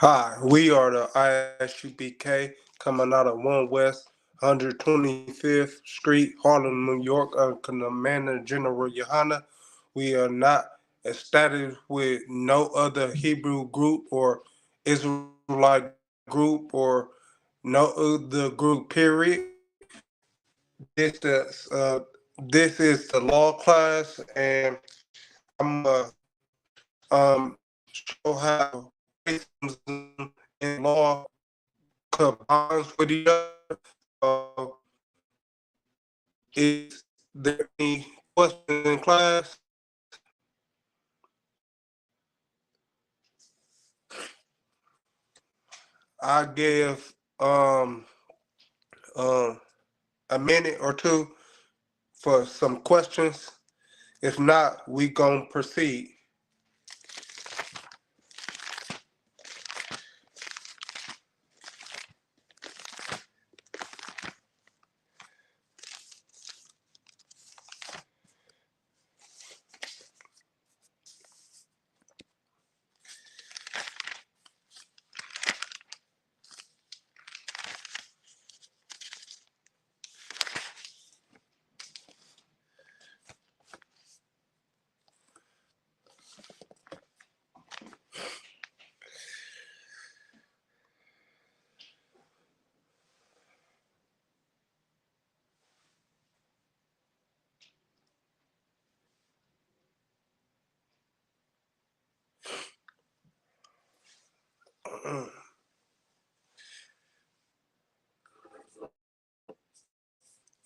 Hi, we are the I.S.U.P.K coming out of 1 West 125th Street, Harlem, New York, Commander General Yahanna. We are not established with no other Hebrew group or Israelite group or no other group, period. This is the law class, and I'm show how racism and law combines with each other. So, is there any questions in class? I give um a minute or two for some questions. If not, we gonna proceed.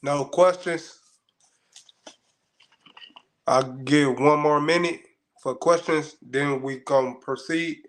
No questions? I'll give one more minute for questions, then we gonna proceed.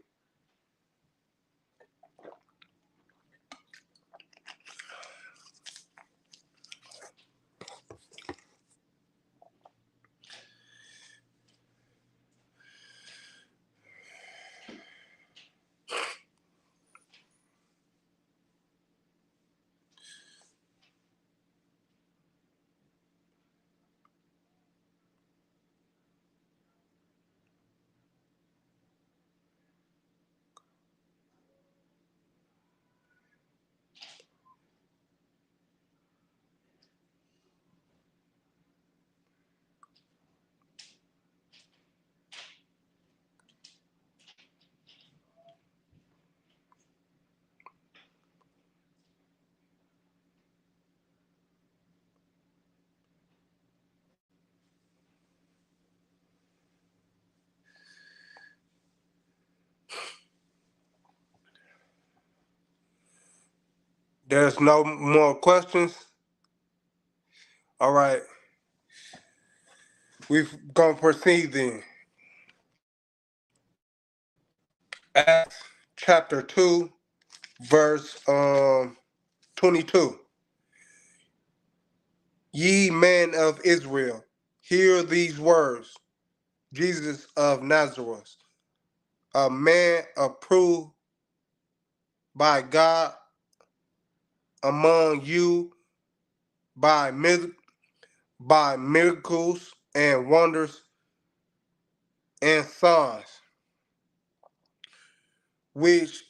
There's no more questions. All right, we're gonna proceed then. Acts chapter 2, verse 22. Ye men of Israel, hear these words. Jesus of Nazareth, a man approved by God among you by miracles and wonders and signs, which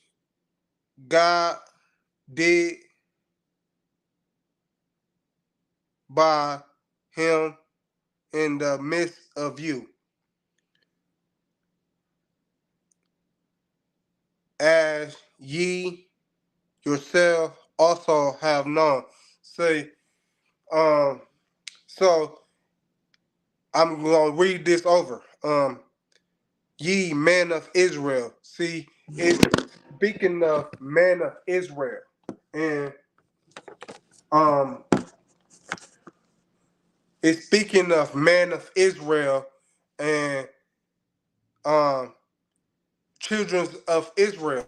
God did by him in the midst of you, as ye yourself also have known. Say, so I'm gonna read this over. Ye men of Israel. See, it's speaking of men of Israel, and um, it's speaking of men of Israel and um children of Israel,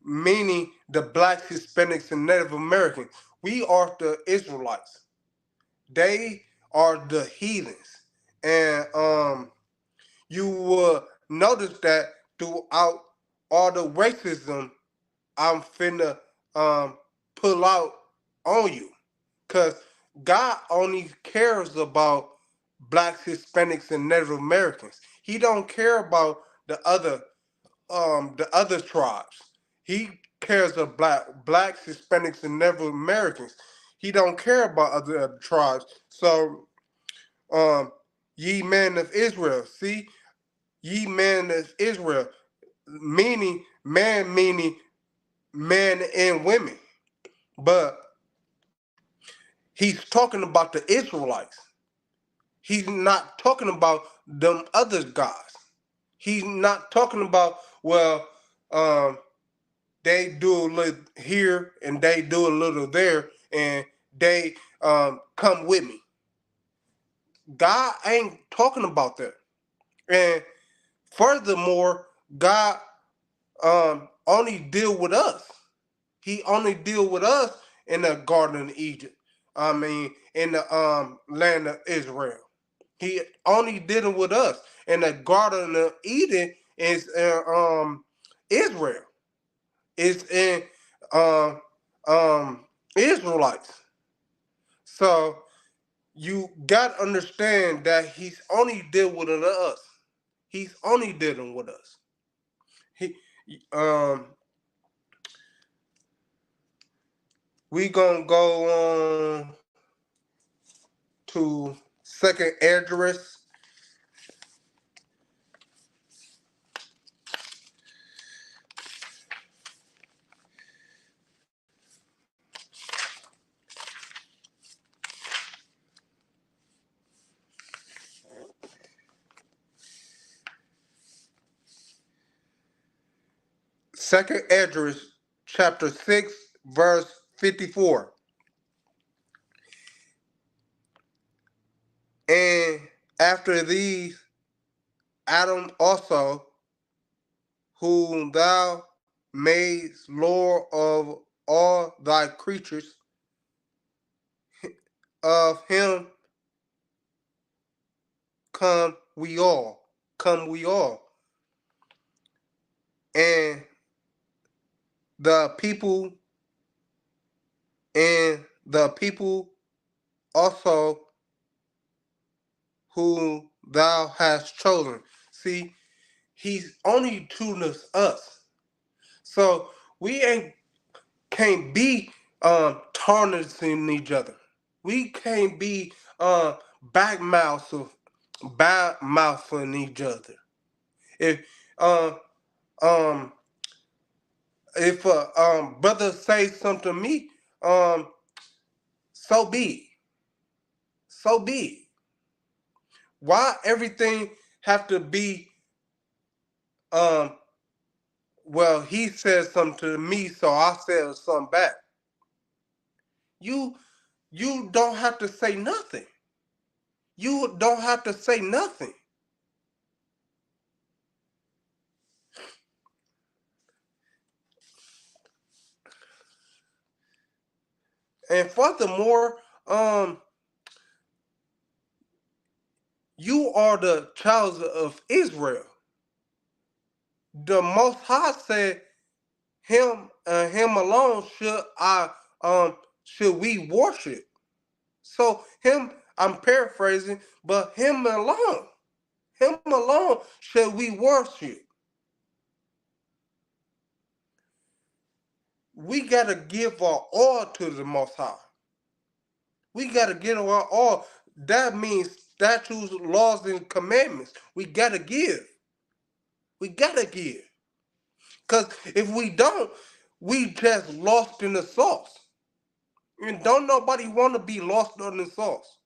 meaning the blacks, Hispanics, and Native Americans. We are the Israelites. They are the heathens, and you will notice that throughout all the racism I'm finna um pull out on you, cause God only cares about blacks, Hispanics, and Native Americans. He don't care about the other tribes. He cares about blacks, Hispanics, and Native Americans. He don't care about other tribes. So, ye men of Israel, see, ye men of Israel, meaning men and women. But he's talking about the Israelites. He's not talking about them other gods. He's not talking about, well, they do a little here and they do a little there and they come with me. God ain't talking about that. And furthermore, God only deal with us. He only deal with us in the Garden of Egypt. I mean, in the land of Israel. He only dealing with us. In the Garden of Eden is Israel. It's in um Israelites. So you got to understand that he's only dealing with us. He's only dealing with us. He um we gonna go on to second address. Second address, chapter 6, verse 54. And after these, Adam also, whom thou madest Lord of all thy creatures, of him come we all. Come we all. And the people the people also whom thou hast chosen. See, he's only choosing us. So we ain't can't be tarnishing each other. We can't be back mouthing each other. If um um if a brother say something to me, um so be it. So be it. Why everything have to be um well, he said something to me, so I said something back. You you don't have to say nothing. You don't have to say nothing. And furthermore, you are the child of Israel. The Most High said, "Him and Him alone should we worship." So him, I'm paraphrasing, but him alone should we worship. We gotta give our all to the Most High. We gotta give our all. That means statutes, laws, and commandments. We gotta give. We gotta give. Because if we don't, we just lost in the sauce. And don't nobody want to be lost in the sauce.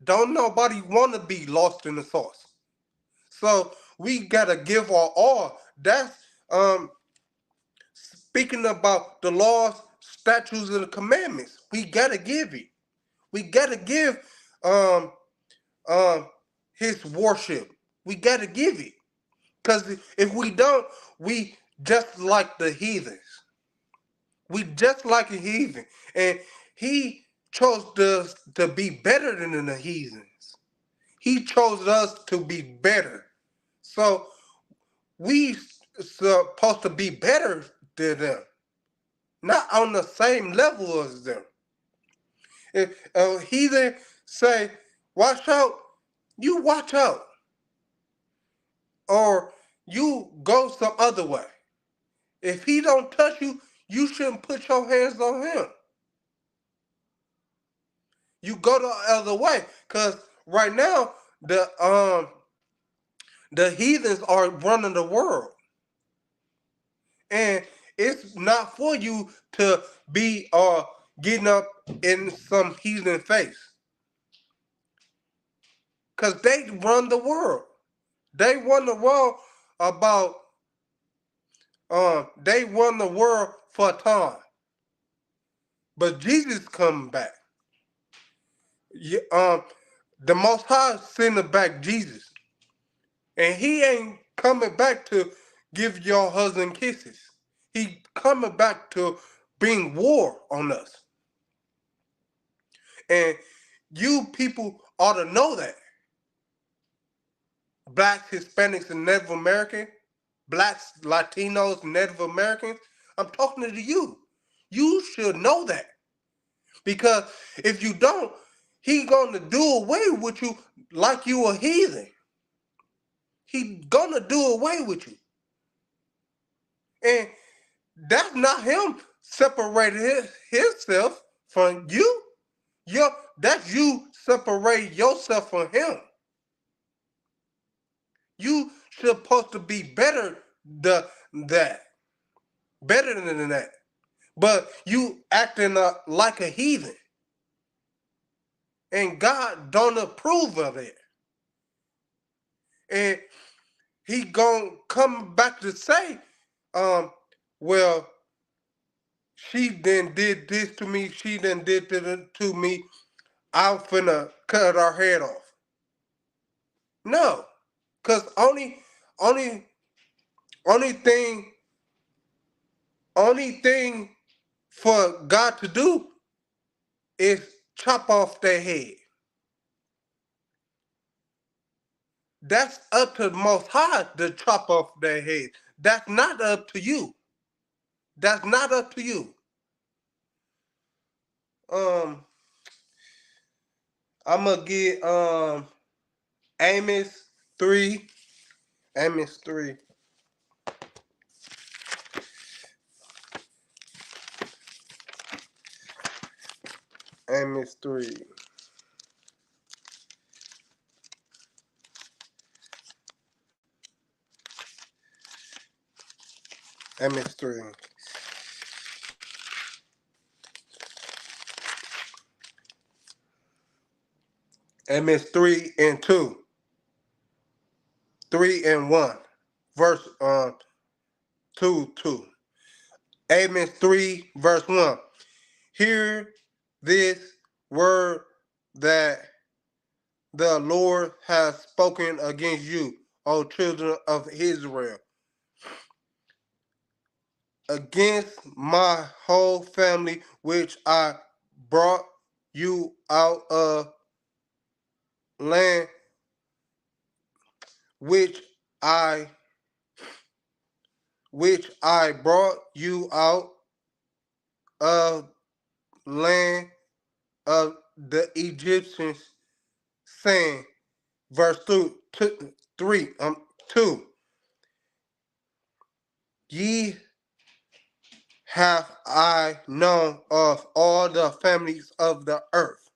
Don't nobody want to be lost in the sauce. So we gotta give our all. That's speaking about the laws, statutes, and the commandments. We gotta give it. We gotta give um um his worship. We gotta give it. Because if we don't, we just like the heathens. We just like a heathen. And he chose us to be better than the heathens. He chose us to be better. So we supposed to be better than them. Not on the same level as them. If a heathen say, watch out, you watch out. or you go some other way. If he don't touch you, you shouldn't put your hands on him. You go the other way, cause right now the heathens are running the world, and it's not for you to be getting up in some heathen face, cause they run the world. They run the world about they run the world for a time, but Jesus coming back. The Most High sending back Jesus, and He ain't coming back to give your husband kisses. He coming back to bring war on us, and you people ought to know that. Blacks, Hispanics, and Native American, blacks, Latinos, Native Americans. I'm talking to you. You should know that, because if you don't, He gonna do away with you like you a heathen. He gonna do away with you. And that's not him separating himself from you. That's you separate yourself from him. You supposed to be better that. Better than that. But you acting like a heathen. And God don't approve of it. And he gonna come back to say, well, she then did this to me, she then did this to me, I'm finna cut her head off. No, cause only only thing only thing for God to do is chop off their head. That's up to the Most High to chop off their head. That's not up to you. That's not up to you. Um, I'm gonna get Amos 3. Amos 3. Amos 3. Amos 3. Amos 3 and 2. 3 and 1. Verse 2. Amos 3 verse 1. Hear this word that the Lord has spoken against you, O children of Israel, against my whole family, which I brought you out of land, which I brought you out of land of the Egyptians, saying, verse 2, ye have I known of all the families of the earth.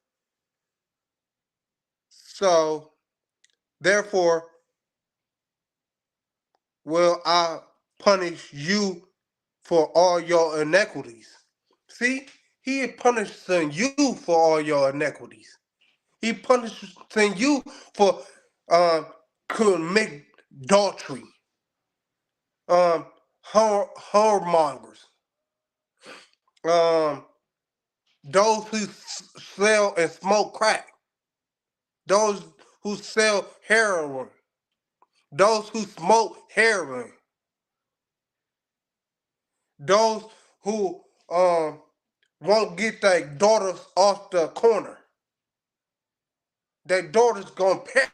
So therefore will I punish you for all your iniquities. See, he is punishing you for all your iniquities. He punishing you for commit adultery, whoremongers, those who sell and smoke crack, those who sell heroin, those who smoke heroin, those who won't get their daughters off the corner. Their daughters gonna perish.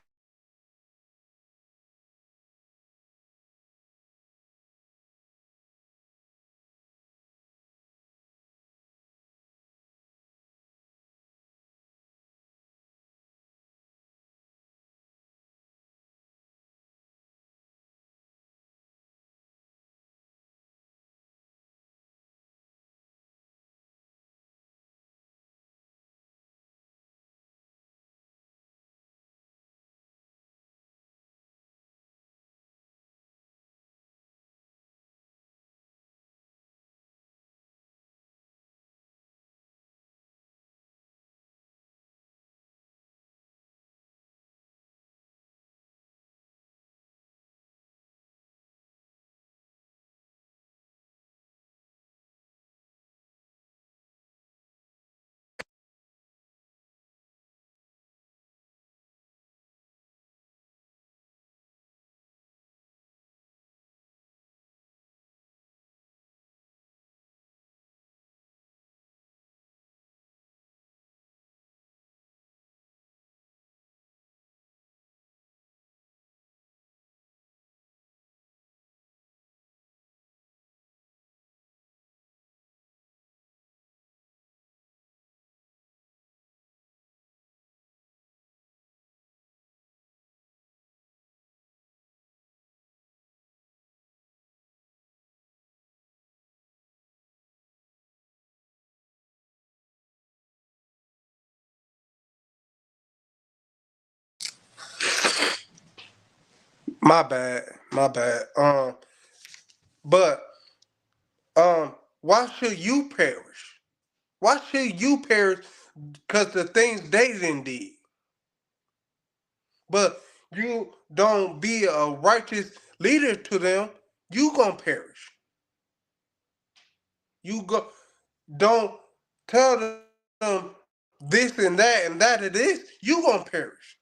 My bad. My bad. But why should you perish? Why should you perish? Because the things they didn't did. But you don't be a righteous leader to them, you gonna perish. You go don't tell them this and that it is, you gonna perish.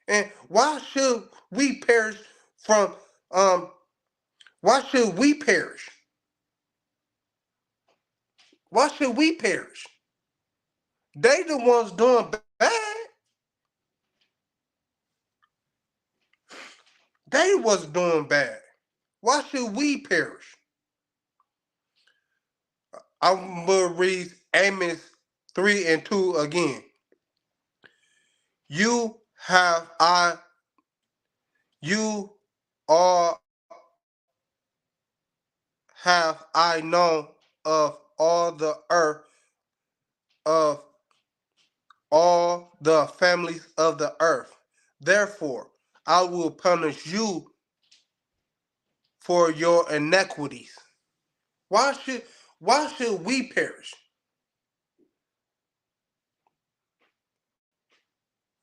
And why should we perish from why should we perish? Why should we perish? They the ones doing bad. They was doing bad. Why should we perish? I'm gonna read Amos 3 and 2 again. You have I you are have I known of all the earth of all the families of the earth. Therefore, I will punish you for your iniquities. Why should why should we perish?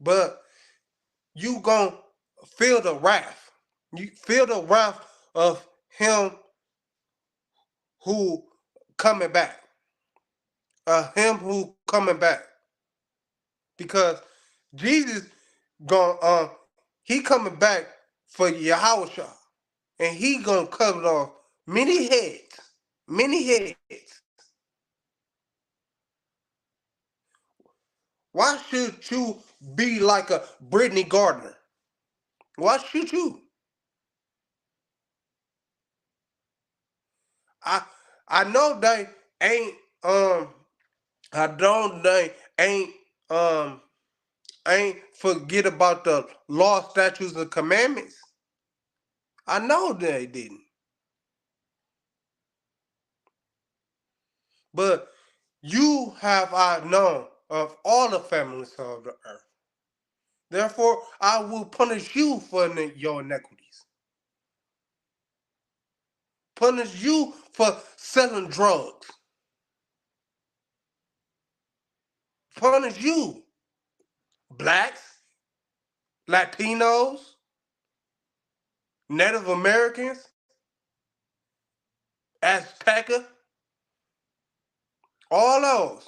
But you gonna feel the wrath. You feel the wrath of him who coming back. Him who coming back. Because Jesus going he coming back for Yahushua. And he gonna cut off many heads. Many heads. Why should you be like a Brittany Gardner? Why should you? I I know they ain't I don't they um ain't forget about the law, statutes, and commandments. I know they didn't. But you have I known of all the families of the earth. Therefore, I will punish you for your iniquities. Punish you for selling drugs. Punish you, blacks, Latinos, Native Americans, Azteca, all those.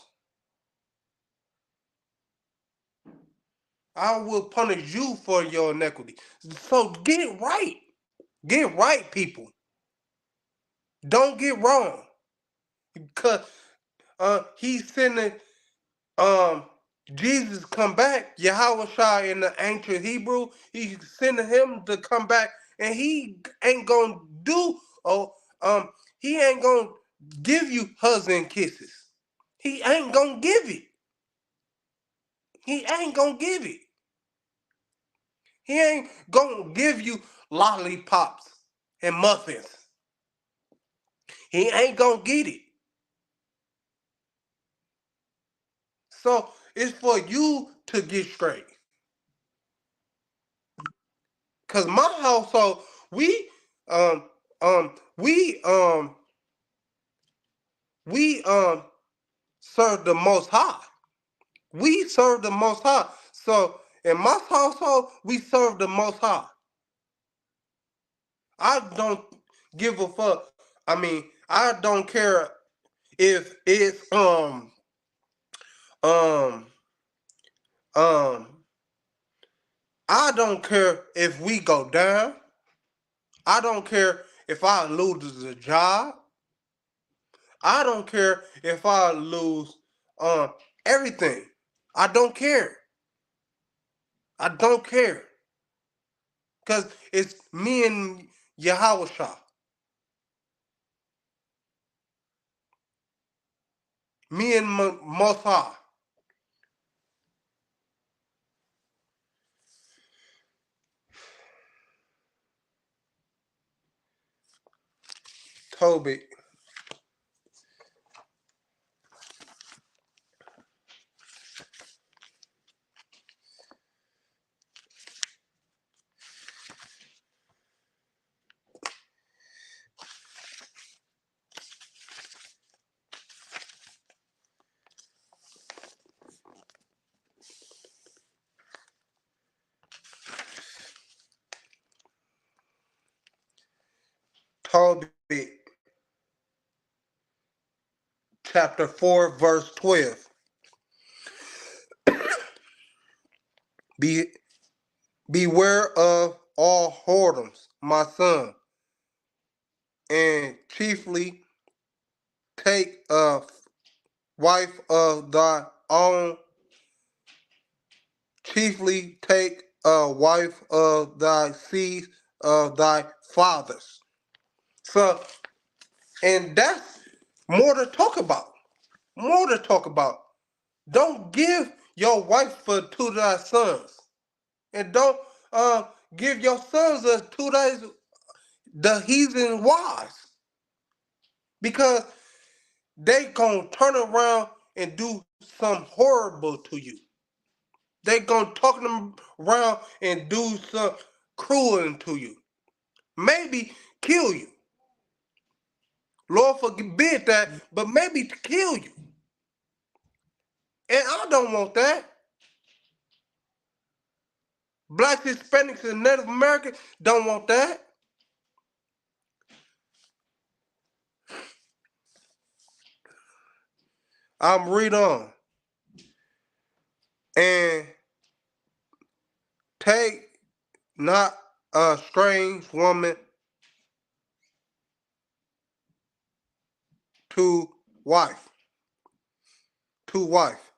I will punish you for your iniquity. So get it right. Get right, people. Don't get wrong. Because he's sending um Jesus come back, Yahweh Shai in the ancient Hebrew, he's sending him to come back, and he ain't gonna do he ain't gonna give you hugs and kisses. He ain't gonna give it. He ain't gonna give it. He ain't gonna give you lollipops and muffins. He ain't gonna get it. So it's for you to get straight. Cause my household, we um um we um we serve the most high. We serve the most high. So in my household, we serve the most high. I don't give a fuck. I mean, I don't care if it's um um I don't care if we go down. I don't care if I lose a job. I don't care if I lose everything. I don't care. I don't care. Because it's me and Yahweh Shah. Me and Mossad. Toby. chapter 4, verse 12. Be, beware of all whoredoms, my son, and chiefly take a wife of thy own, chiefly take a wife of thy seed of thy fathers. So, and that's more to talk about. More to talk about. Don't give your wife to thy sons, and don't give your sons to the heathen wives, because they gonna turn around and do some horrible to you. They gonna talk them around and do some cruel to you. Maybe kill you. Lord forbid that, but maybe to kill you. And I don't want that. Blacks, Hispanics, and Native Americans don't want that. I'm read on. And take not a strange woman to wife,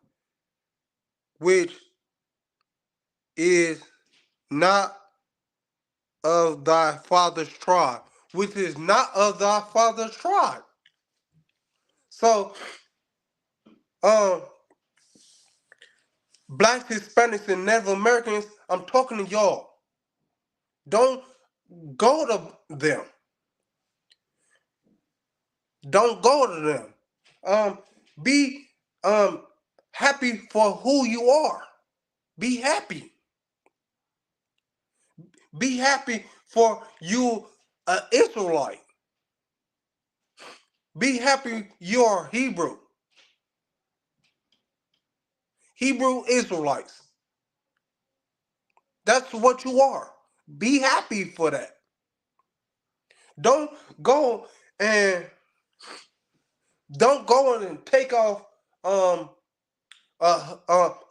which is not of thy father's tribe, which is not of thy father's tribe. So, um, blacks, Hispanics, and Native Americans, I'm talking to y'all. Don't go to them. Don't go to them. Be happy for who you are. Be happy. Be happy for you, an Israelite. Be happy you're Hebrew. Hebrew Israelites. That's what you are. Be happy for that. Don't go and don't go in and take off a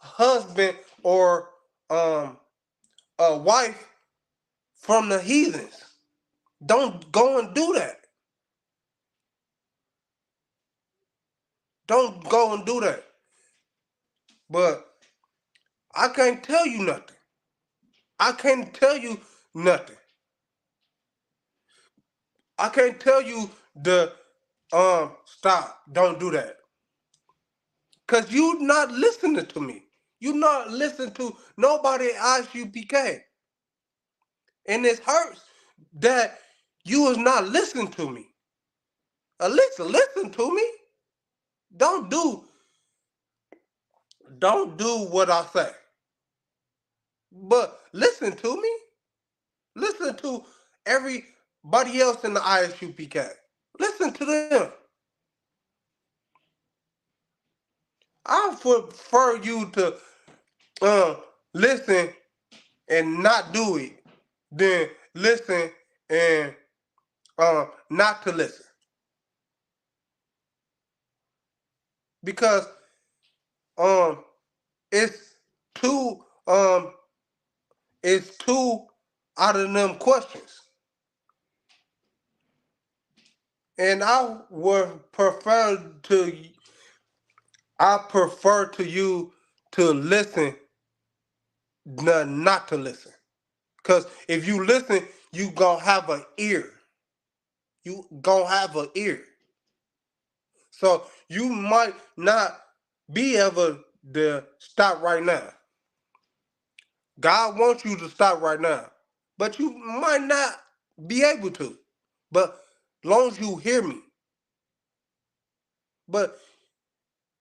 husband or a wife from the heathens. Don't go and do that. Don't go and do that. But I can't tell you nothing. I can't tell you nothing. I can't tell you the stop. Don't do that. Cause you not listening to me. You not listening to nobody at I.S.U.P.K. And it hurts that you is not listening to me. Listen to me. Don't do what I say. But listen to me. Listen to everybody else in the I.S.U.P.K. Listen to them. I prefer you to listen and not do it than listen and not to listen. Because um it's two um it's two out of them questions. And I prefer to you to listen than not to listen. Because if you listen, you gonna have an ear. You gonna have an ear. So you might not be able to stop right now. God wants you to stop right now. But you might not be able to. But long as you hear me. But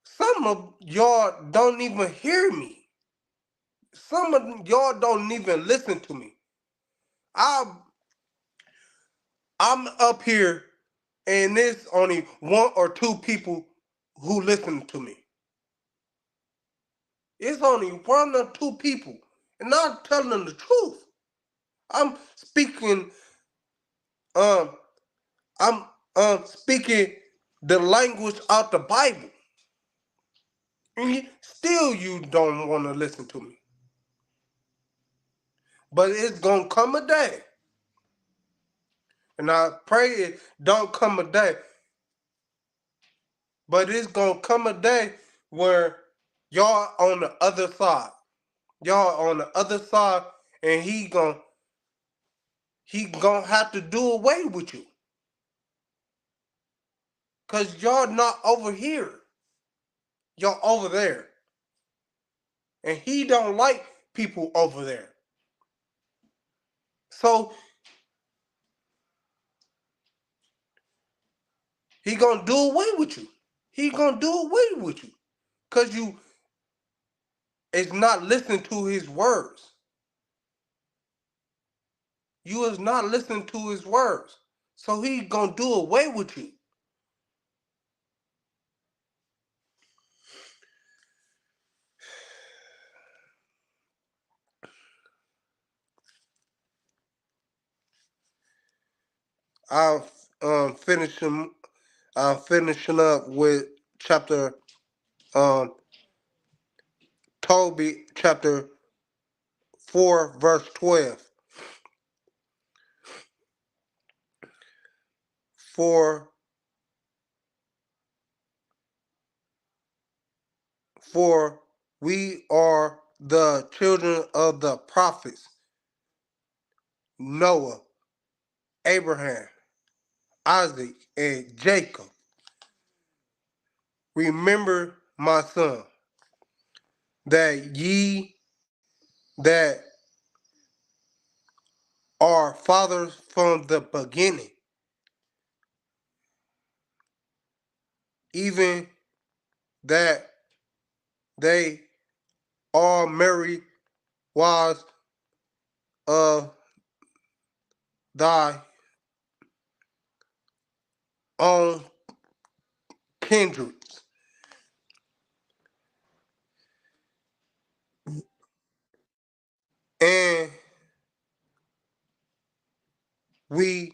some of y'all don't even hear me. Some of y'all don't even listen to me. I'm up here and there's only one or two people who listen to me. It's only one or two people. And I'm telling them the truth. I'm speaking, um, I'm speaking the language out the Bible. And still you don't want to listen to me. But it's going to come a day. And I pray it don't come a day. But it's going to come a day where y'all on the other side. Y'all on the other side, and he gonna have to do away with you. Cause y'all not over here. Y'all over there. And he don't like people over there. So he gonna do away with you. He gonna do away with you. Cause you is not listening to his words. You is not listening to his words. So he gonna do away with you. I'm finishing up with chapter Toby chapter 4 verse 12. For we are the children of the prophets Noah, Abraham, Isaac, and Jacob. Remember, my son, that ye that are fathers from the beginning, even that they are married wives of thy own kindreds, and we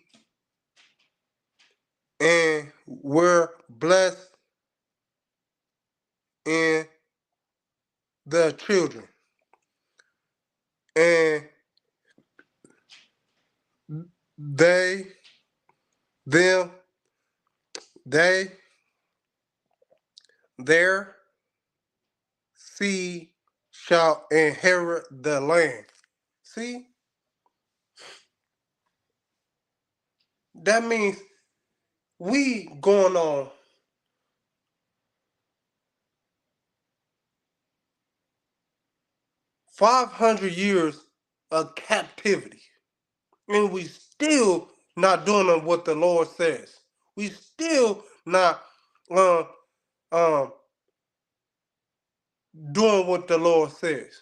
and were blessed in the children, and they them they their seed shall inherit the land. See, that means we going on 500 years of captivity, and we still not doing what the Lord says. We still not um um doing what the Lord says,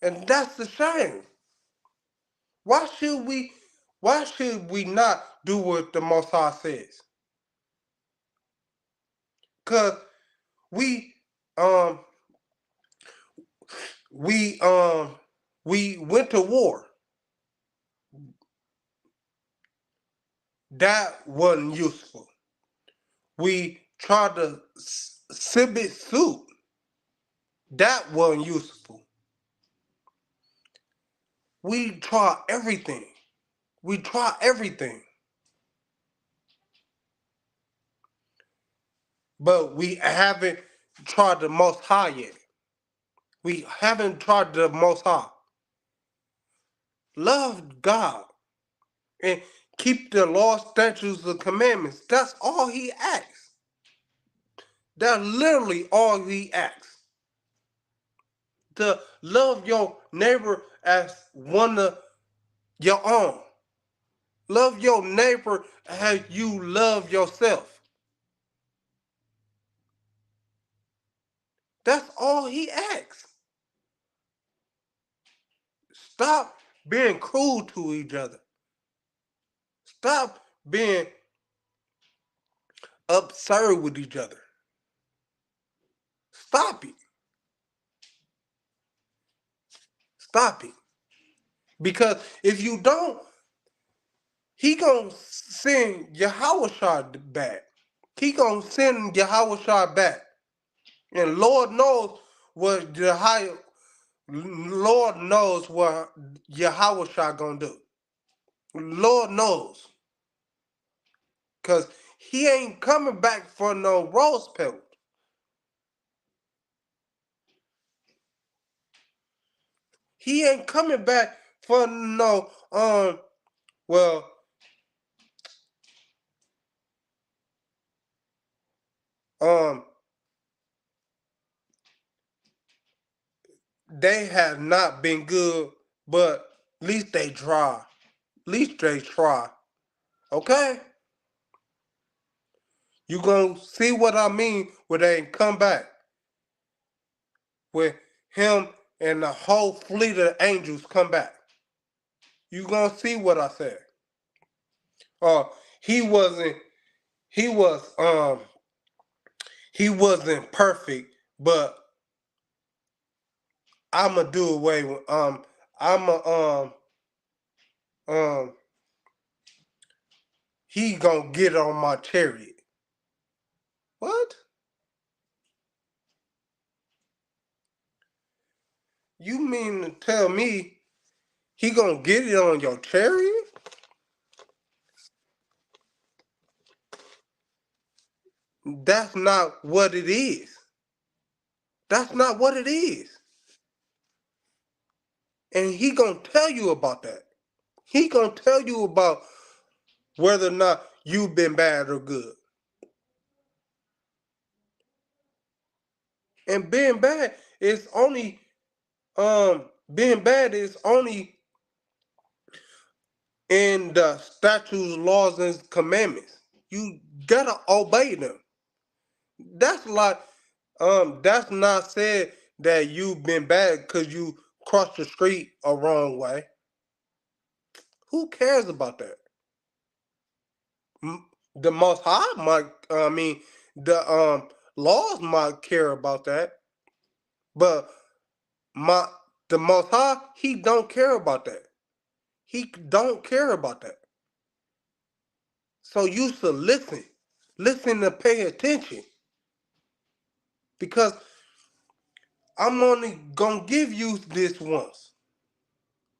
and that's the shame. Why should we? Why should we not do what the Most High says? Cause we um we um we went to war. That wasn't useful. We tried to submit suit. That wasn't useful. We tried everything. We tried everything. But we haven't tried the Most High yet. We haven't tried the Most High. Love God and keep the law, statutes, and commandments. That's all he asks. That's literally all he asks. To love your neighbor as one of your own. Love your neighbor as you love yourself. That's all he asks. Stop being cruel to each other. Stop being absurd with each other. Stop it. Stop it. Because if you don't, he gonna send Yahweh back. He gonna send Yahushua back. And Lord knows what Lord knows what Yahushua gonna do. Lord knows. Cause he ain't coming back for no rose pelt. He ain't coming back for no well um they have not been good, but at least they try. At least they try. Okay? You gonna see what I mean when they come back. When him and the whole fleet of angels come back. You gonna see what I said. He wasn't he was he wasn't perfect, but I'ma do away with I'ma um he gonna get on my chariot. What? You mean to tell me he gonna get it on your chariot? That's not what it is. That's not what it is. And he gonna tell you about that. He gonna tell you about whether or not you've been bad or good. And being bad is only in the statutes, laws, and commandments. You gotta obey them. That's like that's not said that you've been bad because you crossed the street a wrong way. Who cares about that? The Most High might, the laws might care about that, but my the Most High, he don't care about that. He don't care about that. So you should listen to pay attention, because I'm only gonna give you this once.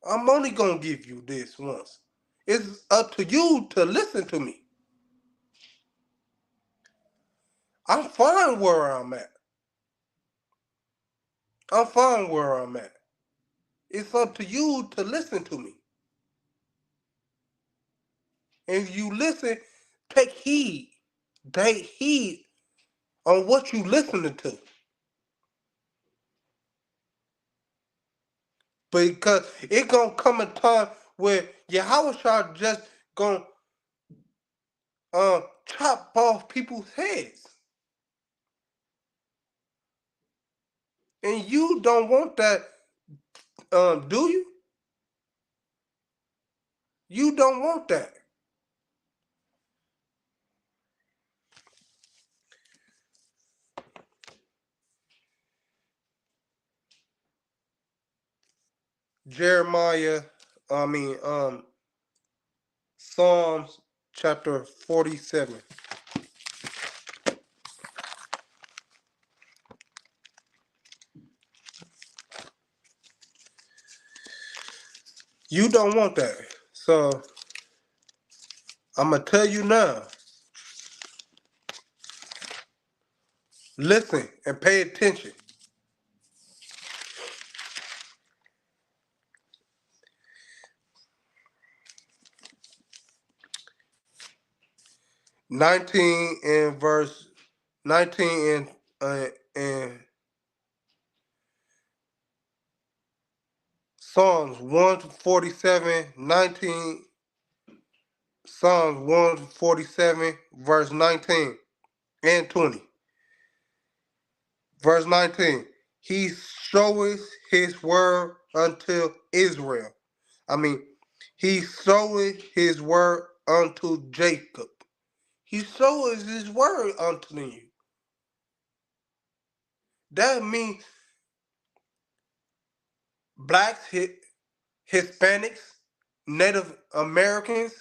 I'm only gonna give you this once. It's up to you to listen to me. I'm fine where I'm at. I'm fine where I'm at. It's up to you to listen to me. And if you listen, take heed. Take heed on what you listening to. Because it gonna come a time where Yahweh just gonna chop off people's heads. And you don't want that, do you? You don't want that. Jeremiah, I mean, Psalms chapter 47. You don't want that. So I'm gonna tell you now. Listen and pay attention. 19 and verse 19 and Psalms 147, 19, Psalms 147, verse 19 and 20. Verse 19. He showeth his word unto Israel. I mean, he showeth his word unto Jacob. He showeth his word unto you. That means blacks, Hispanics, Native Americans.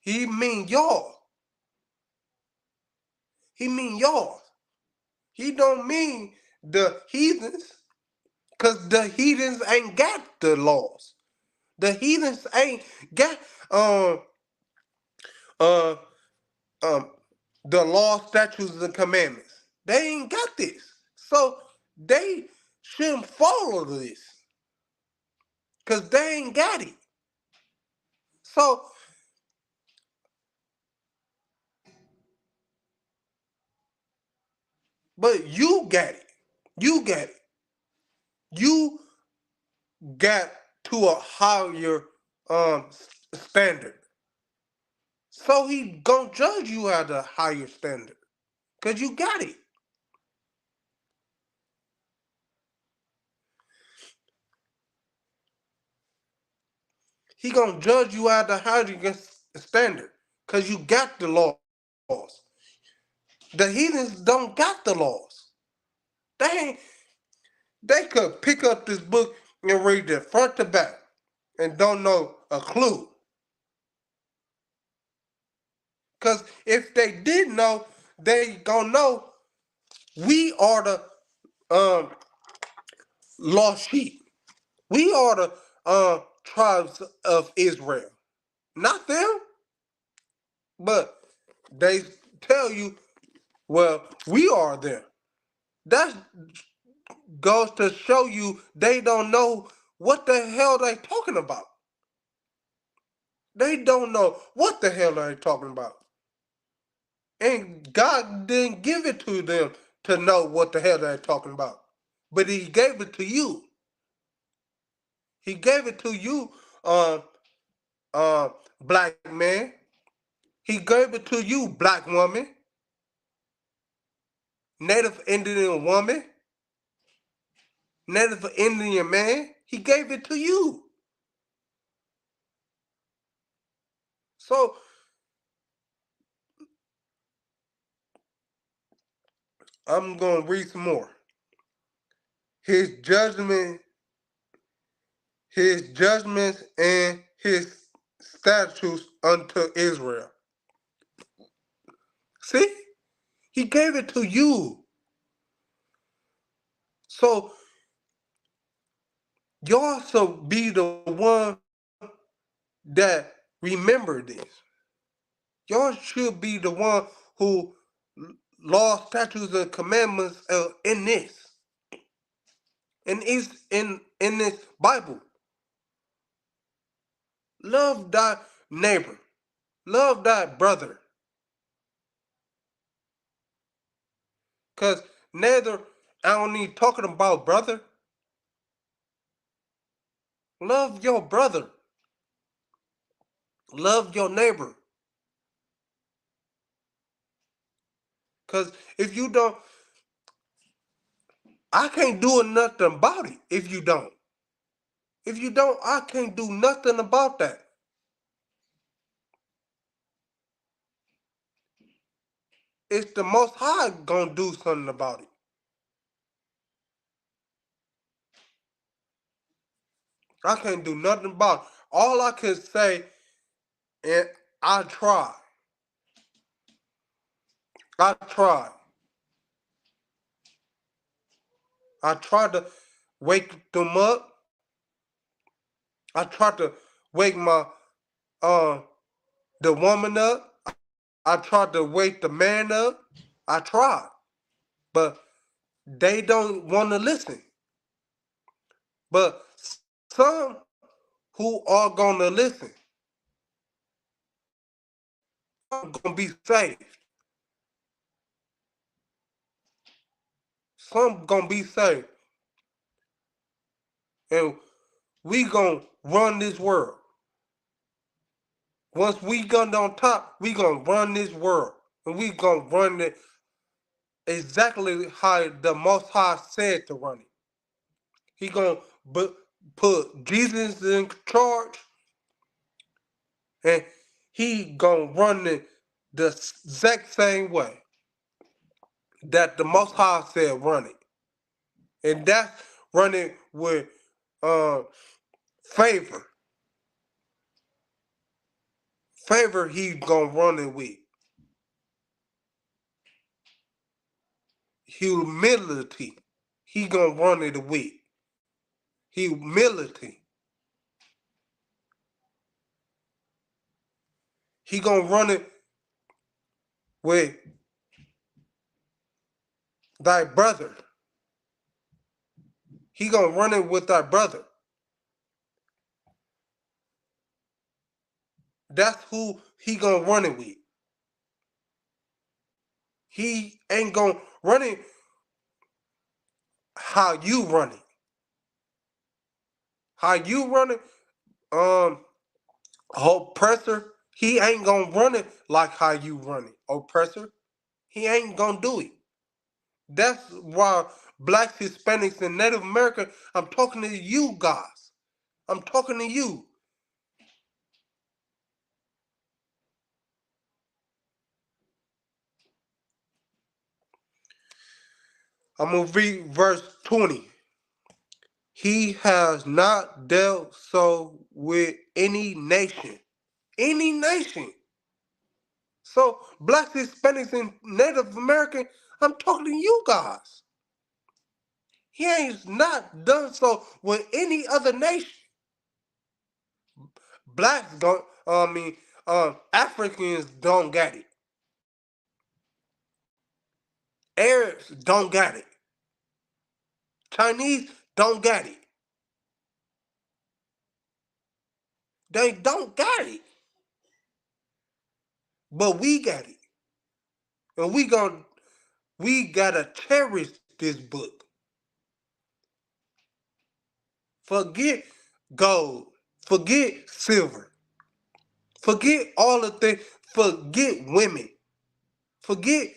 He mean y'all. He mean yours. He don't mean the heathens, because the heathens ain't got the laws. The heathens ain't got um uh um the law, statutes, and commandments. They ain't got this. So they shouldn't follow this. Because they ain't got it. So, but you got it. You got it. You got to a higher standard. So he gonna judge you at a higher standard. Because you got it. He gonna judge you at a higher standard. Because you got the laws. The heathens don't got the laws. They ain't, they could pick up this book and read it front to back and don't know a clue. Because if they did know, they gonna know we are the um lost sheep. We are the tribes of Israel. Not them, but they tell you, well, we are them. That goes to show you they don't know what the hell they talking about. They don't know what the hell they talking about. And God didn't give it to them to know what the hell they're talking about. But he gave it to you. He gave it to you, um, black man. He gave it to you, black woman, Native Indian woman, Native Indian man. He gave it to you. So I'm gonna read some more. His judgment, his judgments, and his statutes unto Israel. See, he gave it to you. So y'all should be the one that remember this. Y'all should be the one who law, statutes, and commandments in this. And is in this Bible. Love thy neighbor. Love thy brother. Cause neither I don't need talking about brother. Love your brother. Love your neighbor. Cause if you don't, I can't do nothing about it if you don't. If you don't, I can't do nothing about that. It's the Most High gonna do something about it. I can't do nothing about it. All I can say, and I try. I tried. I tried to wake them up. I tried to wake my uh the woman up. I tried to wake the man up. I tried, but they don't want to listen. But some who are gonna listen, some gonna be saved. Some gonna be saved, and we gonna run this world. Once we got on top, we gonna run this world, and we gonna run it exactly how the Most High said to run it. He gonna put Jesus in charge, and he gonna run it the exact same way that the Most High said run it, and that's running with uh, favor. Favor he gonna run it with. humility. He gonna run it with humility. He gonna run it with thy brother. He gonna run it with thy brother. That's who he gonna run it with. He ain't gonna run it how you run it. How you run it, oppressor, he ain't gonna run it like how you run it, oppressor. He ain't gonna do it. That's why blacks, Hispanics, and Native American, I'm talking to you guys. I'm talking to you. I'm gonna read verse 20. He has not dealt so with any nation. Any nation. So blacks, Hispanics, and Native American, I'm talking to you guys. He ain't not done so with any other nation. Blacks don't. Africans don't get it. Arabs don't get it. Chinese don't get it. They don't get it. But we got it, and we gotta cherish this book. Forget gold. Forget silver. Forget all the things. Forget women. Forget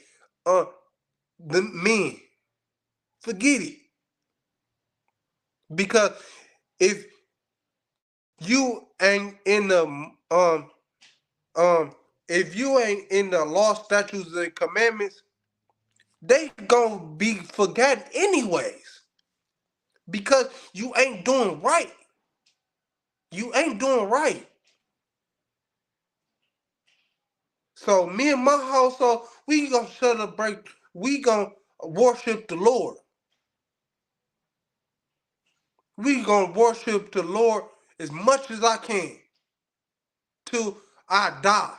uh the men. Forget it. Because if you ain't in the um if you ain't in the law, statutes, and commandments, they gonna be forgotten anyways. Because you ain't doing right. You ain't doing right. So me and my household, we gonna celebrate. We gonna worship the Lord. We gonna worship the Lord as much as I can till I die.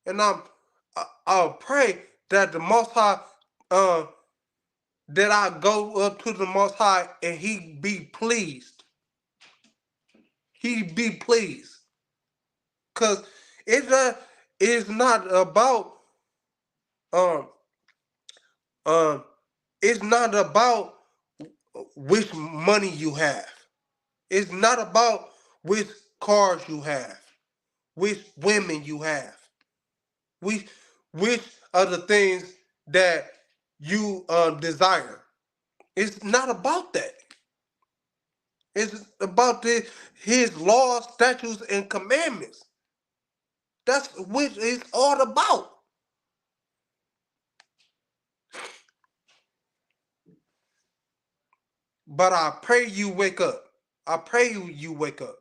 And I'll pray that the Most High, that I go up to the Most High and He be pleased. He be pleased, cause it's not about um um it's not about which money you have. It's not about which cars you have, which women you have, which are the things that you desire. It's not about that. It's about his laws, statutes, and commandments. That's what it's all about. But I pray you wake up. I pray you wake up.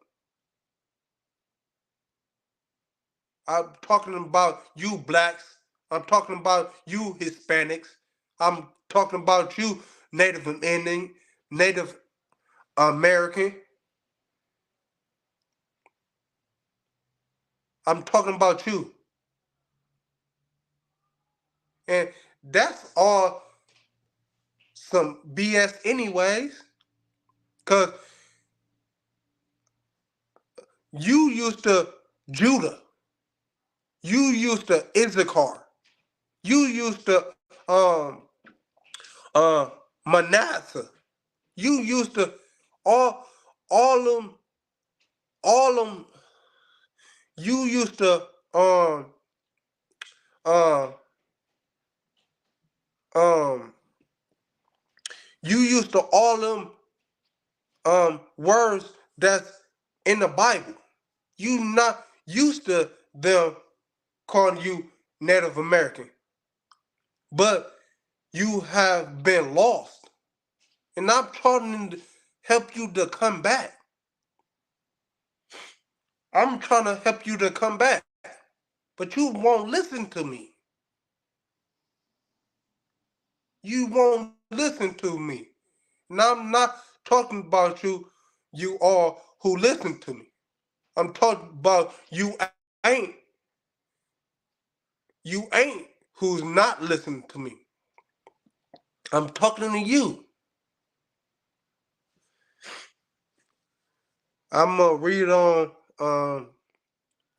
I'm talking about you blacks. I'm talking about you Hispanics. I'm talking about you Native Indian, Native American. I'm talking about you. And that's all some BS anyways. Cause you used to Judah. You used to Issachar. You used to uh Manasseh. You used to all all them all them you used to um um you used to all them words that's in the Bible. You not used to them calling you Native American. But you have been lost. And I'm trying to help you to come back. I'm trying to help you to come back. But you won't listen to me. You won't listen to me. And I'm not talking about you all who listen to me. I'm talking about you ain't who's not listening to me. I'm talking to you. I'm gonna read on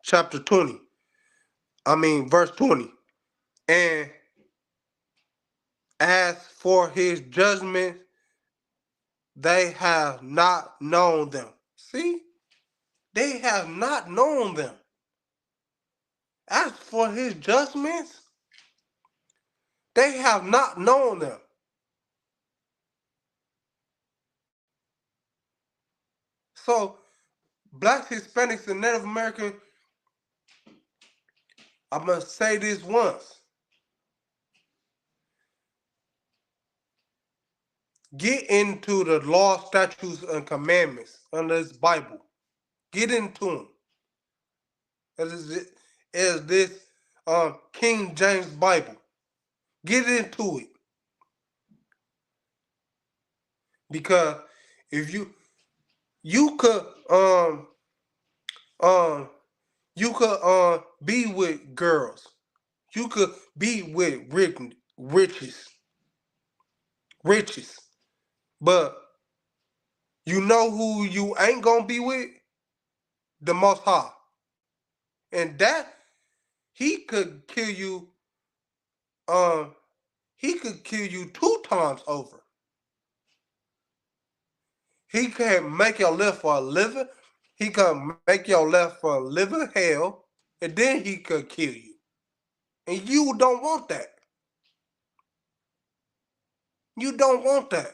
chapter 20. Verse 20. And as for his judgment, they have not known them. See? They have not known them. As for his judgments, they have not known them. So, blacks, Hispanics, and Native Americans, I must say this once. Get into the law, statutes, and commandments under this Bible. Get into them. As this King James Bible. Get into it. Because if you could um be with girls. You could be with riches. But you know who you ain't gonna be with? The Most High. And that he could kill you he could kill you 2 times over. He can make your life for a living. He can make your life for a living hell. And then he could kill you. And you don't want that. You don't want that.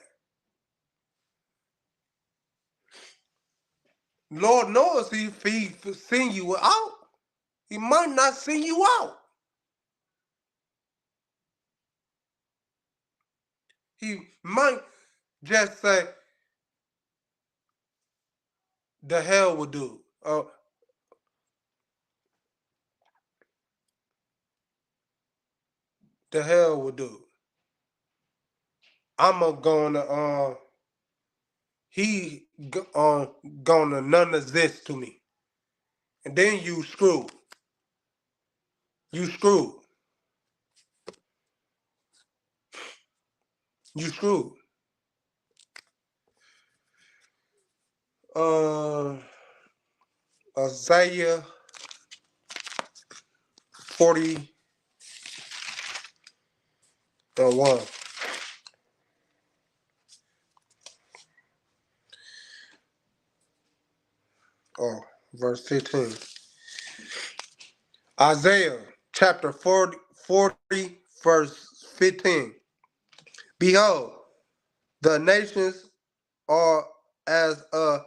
Lord knows if he send you out, he might not send you out. He might just say, the hell will do. The hell will do. I'm gonna he gonna none of this to me. And then you screwed. You screwed. You screwed. Isaiah 40 and 1. Verse 15. Isaiah chapter 40 verse 15. Behold, the nations are as a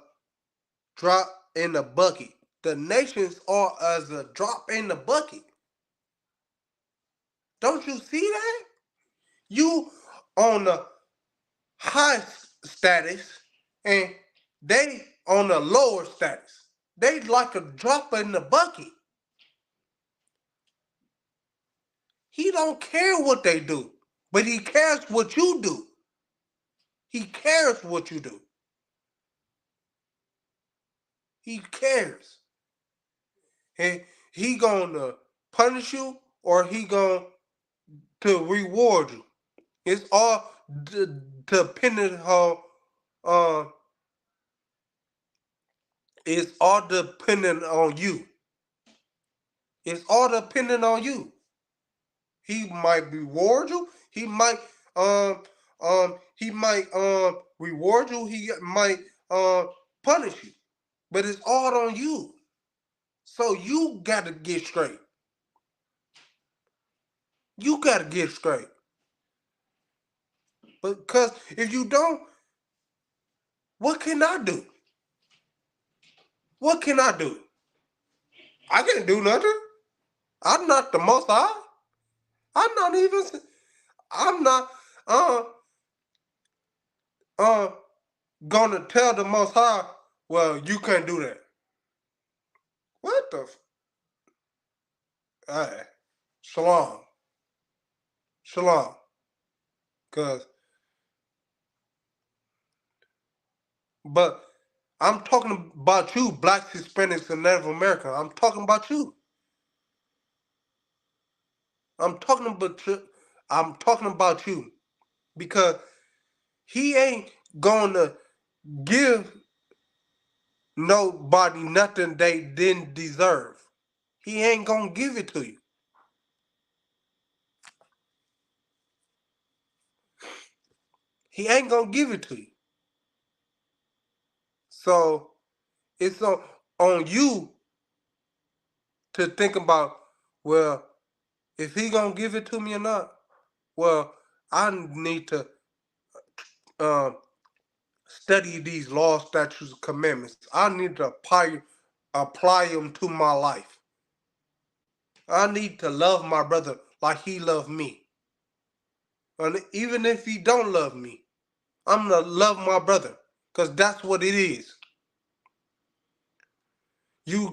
drop in the bucket. The nations are as a drop in the bucket. Don't you see that? You on the high status and they on the lower status. They like a drop in the bucket. He don't care what they do, but he cares what you do. He cares what you do. He cares. And he gonna punish you or he gonna to reward you. It's all dependent on uh, it's all dependent on you. It's all dependent on you. He might reward you. He might reward you. He might punish you. But it's all on you. So you gotta get straight. You gotta get straight. Because if you don't, what can I do? What can I do? I can't do nothing. I'm not the Most High. I'm not even. I'm not uh uh gonna tell the Most High. Well, you can't do that. What the? Alright. Shalom. Shalom. But I'm talking about you, blacks, Hispanics, and Native American. I'm talking about you. I'm talking about you. I'm talking about you because he ain't gonna give nobody nothing they didn't deserve. He ain't gonna give it to you. He ain't gonna give it to you. So it's on you to think about, well, if he gonna give it to me or not, well, I need to um, study these laws, statutes, and commandments. I need to apply them to my life. I need to love my brother like he loved me. And even if he don't love me, I'm gonna love my brother. Cause that's what it is. You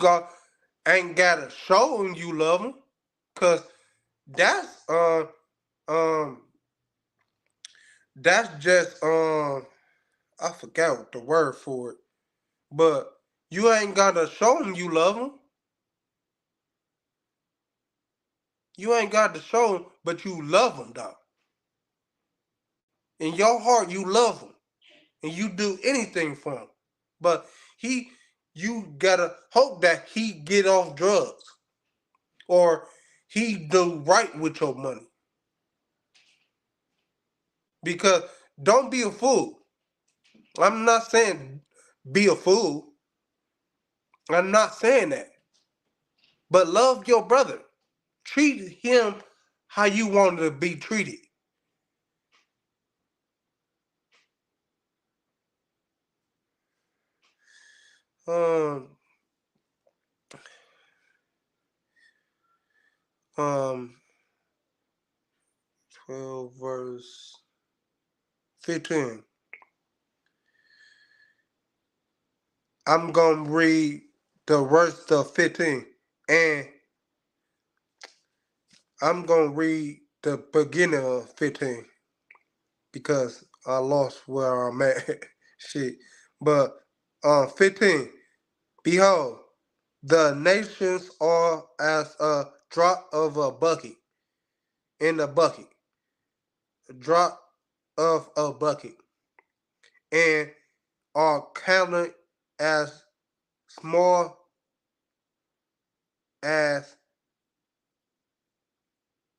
ain't gotta show him you love him. Cause that's um that's just I forgot what the word for it. But you ain't gotta show him you love him. You ain't got to show him, but you love him, though. In your heart, you love him, and you do anything for him. But you gotta hope that he get off drugs or he do right with your money. Because don't be a fool. I'm not saying be a fool. I'm not saying that. But love your brother. Treat him how you want to be treated. Um, um, 12 verse 15. I'm gonna read the verse of 15, and I'm gonna read the beginning of 15 because I lost where I'm at. Shit, but 15. Behold, the nations are as a drop of a bucket in a bucket, a drop of a bucket, and are counted as small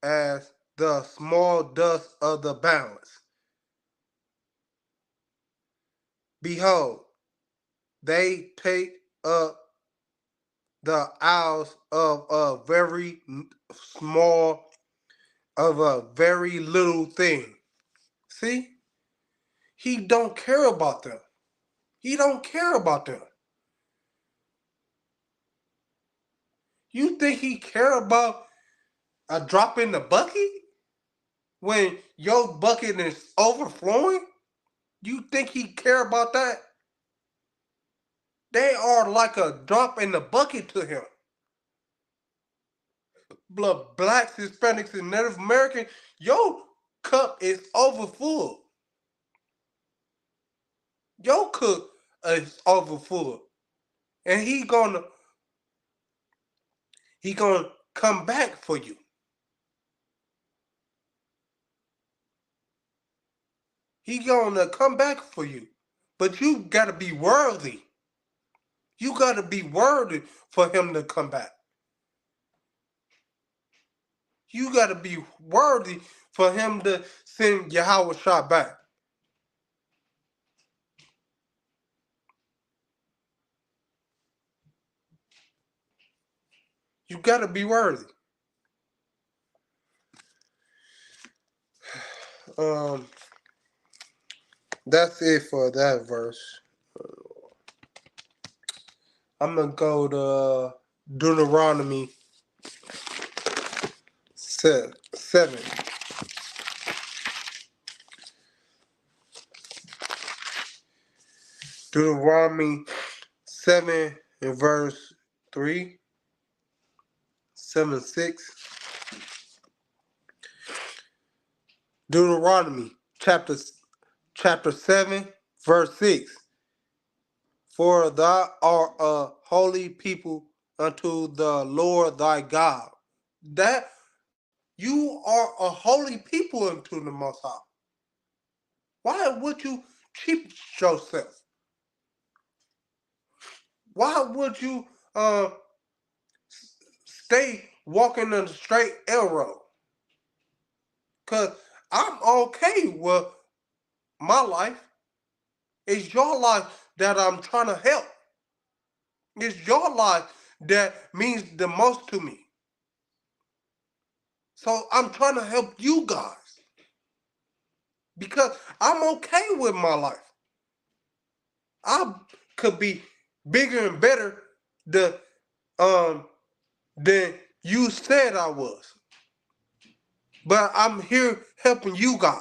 as the small dust of the balance. Behold, they take up the hours of a very small, of a very little thing. See? He don't care about them. He don't care about them. You think he care about a drop in the bucket? When your bucket is overflowing? You think he care about that? They are like a drop in the bucket to him. Blacks, Hispanics, and Native American, your cup is over full. Your cup is over full. And he gonna come back for you. He gonna come back for you. But you gotta be worthy. You gotta be worthy for him to come back. You gotta be worthy for him to send Yahanna back. You gotta be worthy. Um, that's it for that verse. I'm gonna go to Deuteronomy 7. Deuteronomy 7 and verse 3, 7, 6. Deuteronomy chapter chapter 7, verse 6. For thou art a holy people unto the Lord thy God. That you are a holy people unto the Most High. Why would you cheat yourself? Why would you stay walking on the straight arrow? Because I'm okay with my life. It's your life that I'm trying to help. It's your life that means the most to me. So I'm trying to help you guys. Because I'm okay with my life. I could be bigger and better the than you said I was. But I'm here helping you guys.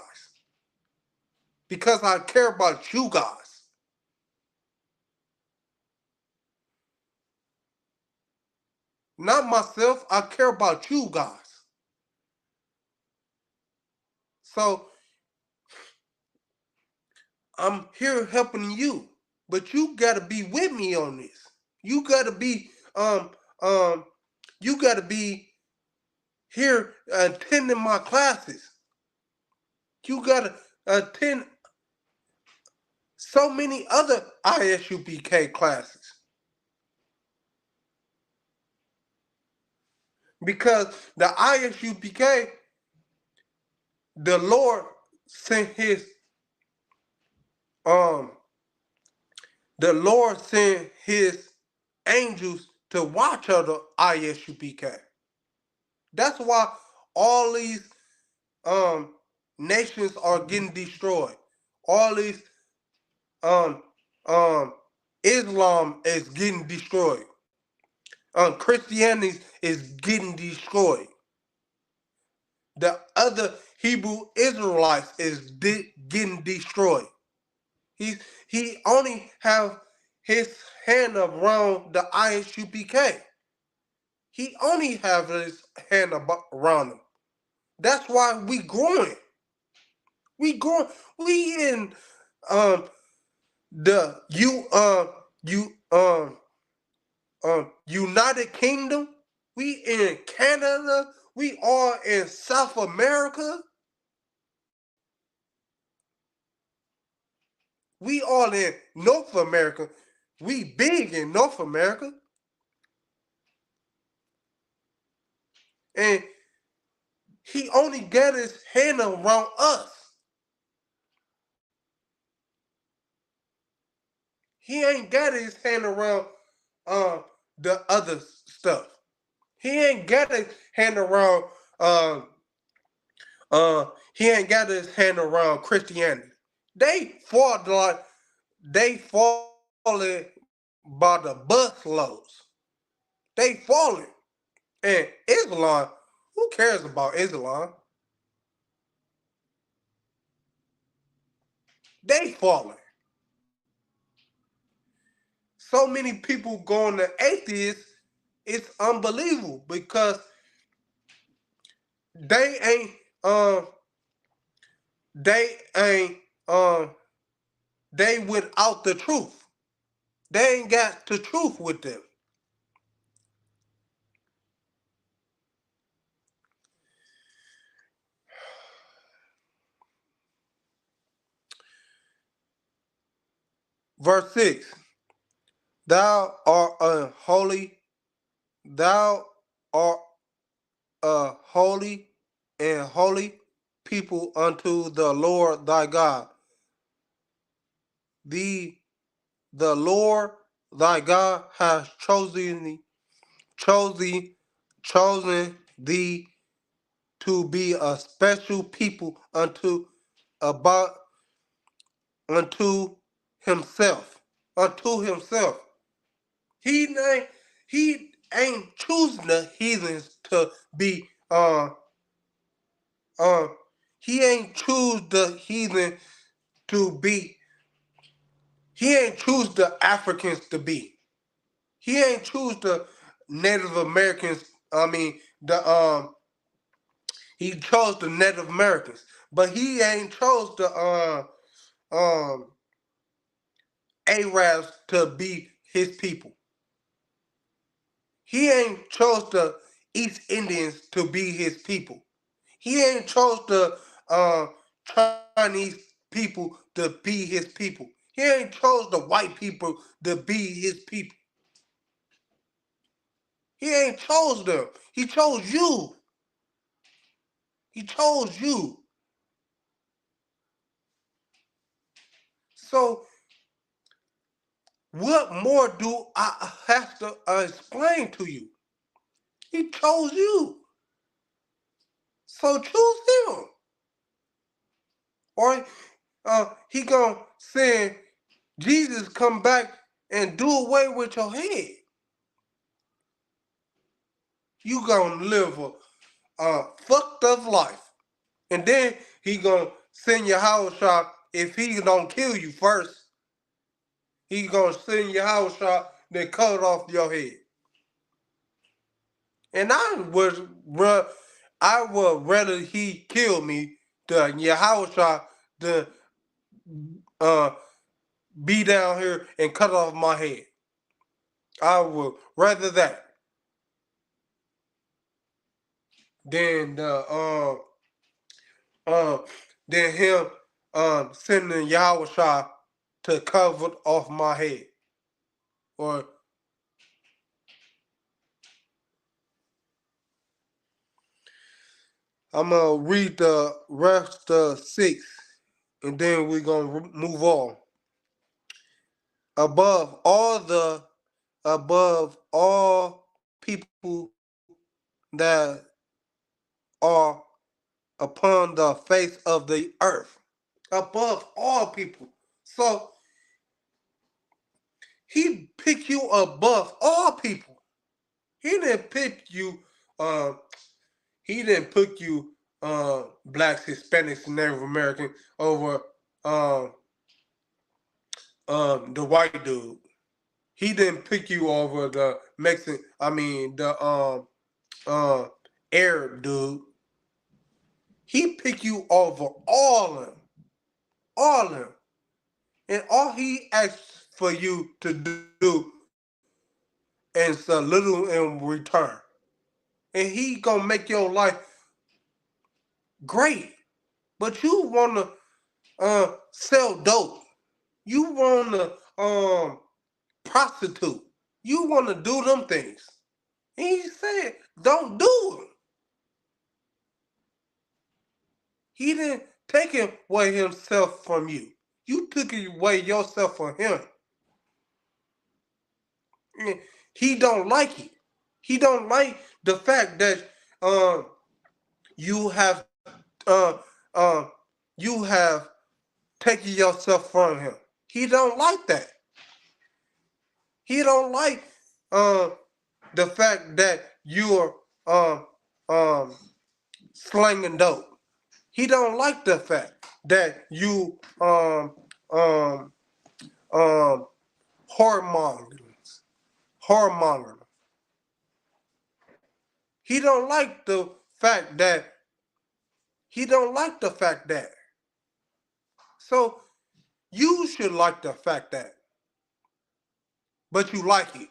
Because I care about you guys. Not myself, I care about you guys. So I'm here helping you. But you gotta be with me on this. You gotta be um um you gotta be here attending my classes. You gotta attend so many other I.S.U.P.K classes. Because the I.S.U.P.K, the Lord sent his um the Lord sent his angels to watch over I.S.U.P.K. That's why all these nations are getting destroyed. All these um um Islam is getting destroyed. Christianity is getting destroyed. The other Hebrew Israelites is getting destroyed. He he only have his hand around the I.S.U.P.K. He only have his hand around them. That's why we growing. We growing. We in um the United Kingdom. We in Canada. We are in South America. We all in North America. We big in North America. And he only got his hand around us. He ain't got his hand around the other stuff. He ain't got his hand around he ain't got his hand around Christianity. They fought like they falling by the busloads. They falling. And Islam, who cares about Islam? They falling. So many people going to atheists, it's unbelievable because they ain't um they ain't they without the truth. They ain't got the truth with them. Verse 6. Thou art a holy, thou art a holy and holy people unto the Lord thy God. The Lord thy God has chosen, chosen thee to be a special people about unto himself. Unto himself. He ain't choosing the heathens to be uh he ain't choose the heathen to be he ain't choose the Africans to be. He ain't choose the Native Americans. I mean the he chose the Native Americans. but he ain't chose the Arabs to be his people. He ain't chose the East Indians to be his people. He ain't chose the Chinese people to be his people. He ain't chose the white people to be his people. He ain't chose them. He chose you. He chose you. So what more do I have to explain to you? He chose you. So choose him. Or he gonna send Jesus come back and do away with your head. You gonna live a fucked up life. And then he gonna send your house shot if he don't kill you first. He gonna send your house shot, then cut off your head. And I would rather he kill me than your house shot than uh be down here and cut off my head. I would rather that than um than him sending Yahweh Shah to cover off my head. Or I'm gonna read the rest of 6 and then we're gonna move on. Above all people that are upon the face of the earth. Above all people. So he picked you above all people. He didn't pick you um he didn't put you blacks, Hispanics, and Native American over um the white dude. He didn't pick you over the Mexican the uh Arab dude. He picked you over all of them. All of them. And all he asks for you to do is a little in return. And he gonna make your life great. But you wanna sell dope. You wanna prostitute. You wanna do them things. And he said, don't do them. He didn't take away himself from you. You took away yourself from him. And he don't like it. He don't like the fact that you have uh, uh, you have taken yourself from him. He don't like that. He don't like the fact that you're um, slanging dope. He don't like the fact that you um whoremongering. He don't like the fact that he don't like the fact that. So you should like the fact that, but you like it.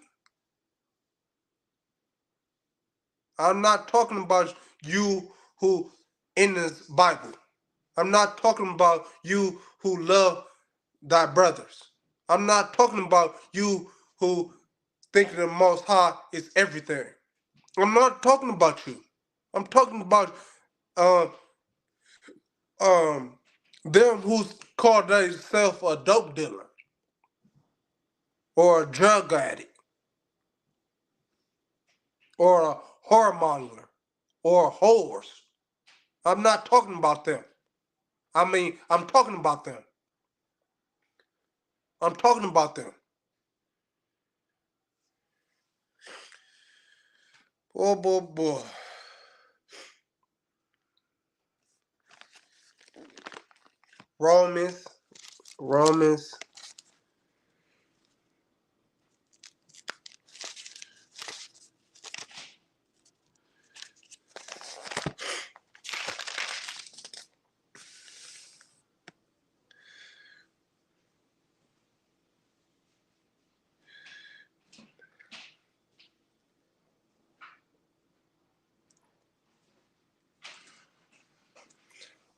I'm not talking about you who in this Bible. I'm not talking about you who love thy brothers. I'm not talking about you who think the Most High is everything. I'm not talking about you. I'm talking about um um them who's called themselves a dope dealer or a drug addict or a whoremonger or a horse. I'm not talking about them. I'm talking about them. I'm talking about them. Oh boy, boy. Romans, Romans,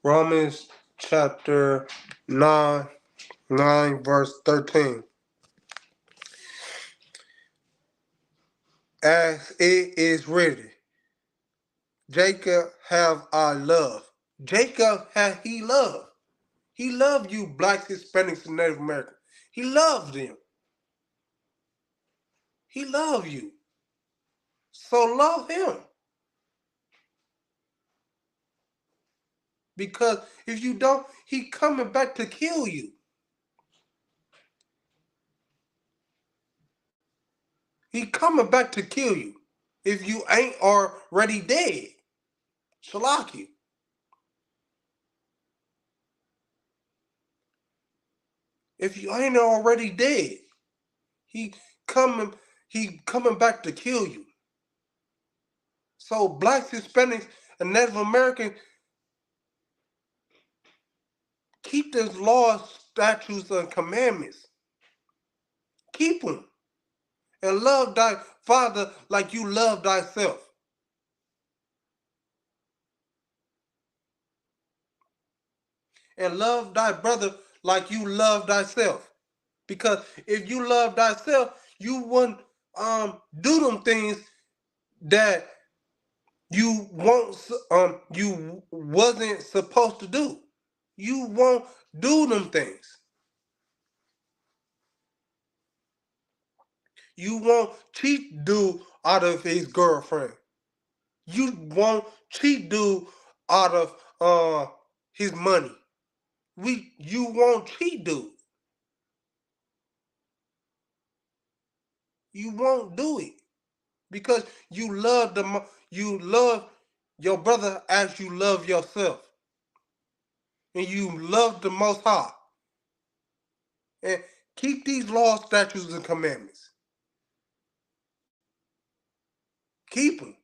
Romans chapter 9, 9 verse 13. As it is written, Jacob have I loved. Jacob have he loved. He loved you, blacks, Hispanics, and Native Americans. He loved them. He loved you. So love him. Because if you don't, he coming back to kill you. He coming back to kill you. If you ain't already dead. Shalaki. If you ain't already dead. He coming back to kill you. So blacks, Hispanics, and Native Americans, keep those laws, statutes, and commandments. Keep them. And love thy father like you love thyself. And love thy brother like you love thyself. Because if you love thyself, you wouldn't do them things that you wasn't supposed to do. You won't do them things. You won't cheat dude out of his girlfriend. You won't cheat dude out of his money. You won't cheat dude. You won't do it because you love your brother as you love yourself, and you love the Most High. And keep these laws, statutes, and commandments. Keep them.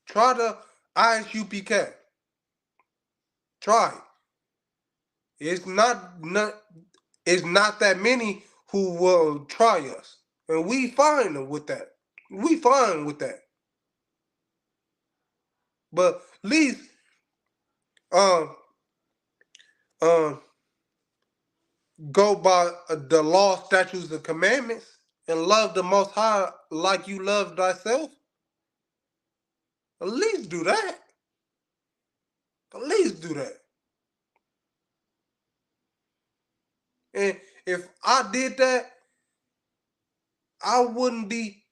Try the I.S.U.P.K. Try it. It's it's not that many who will try us, and we fine with that. We fine with that. But at least um um go by the law, statutes, and commandments, and love the Most High like you love thyself. At least do that. At least do that. And if I did that, I wouldn't be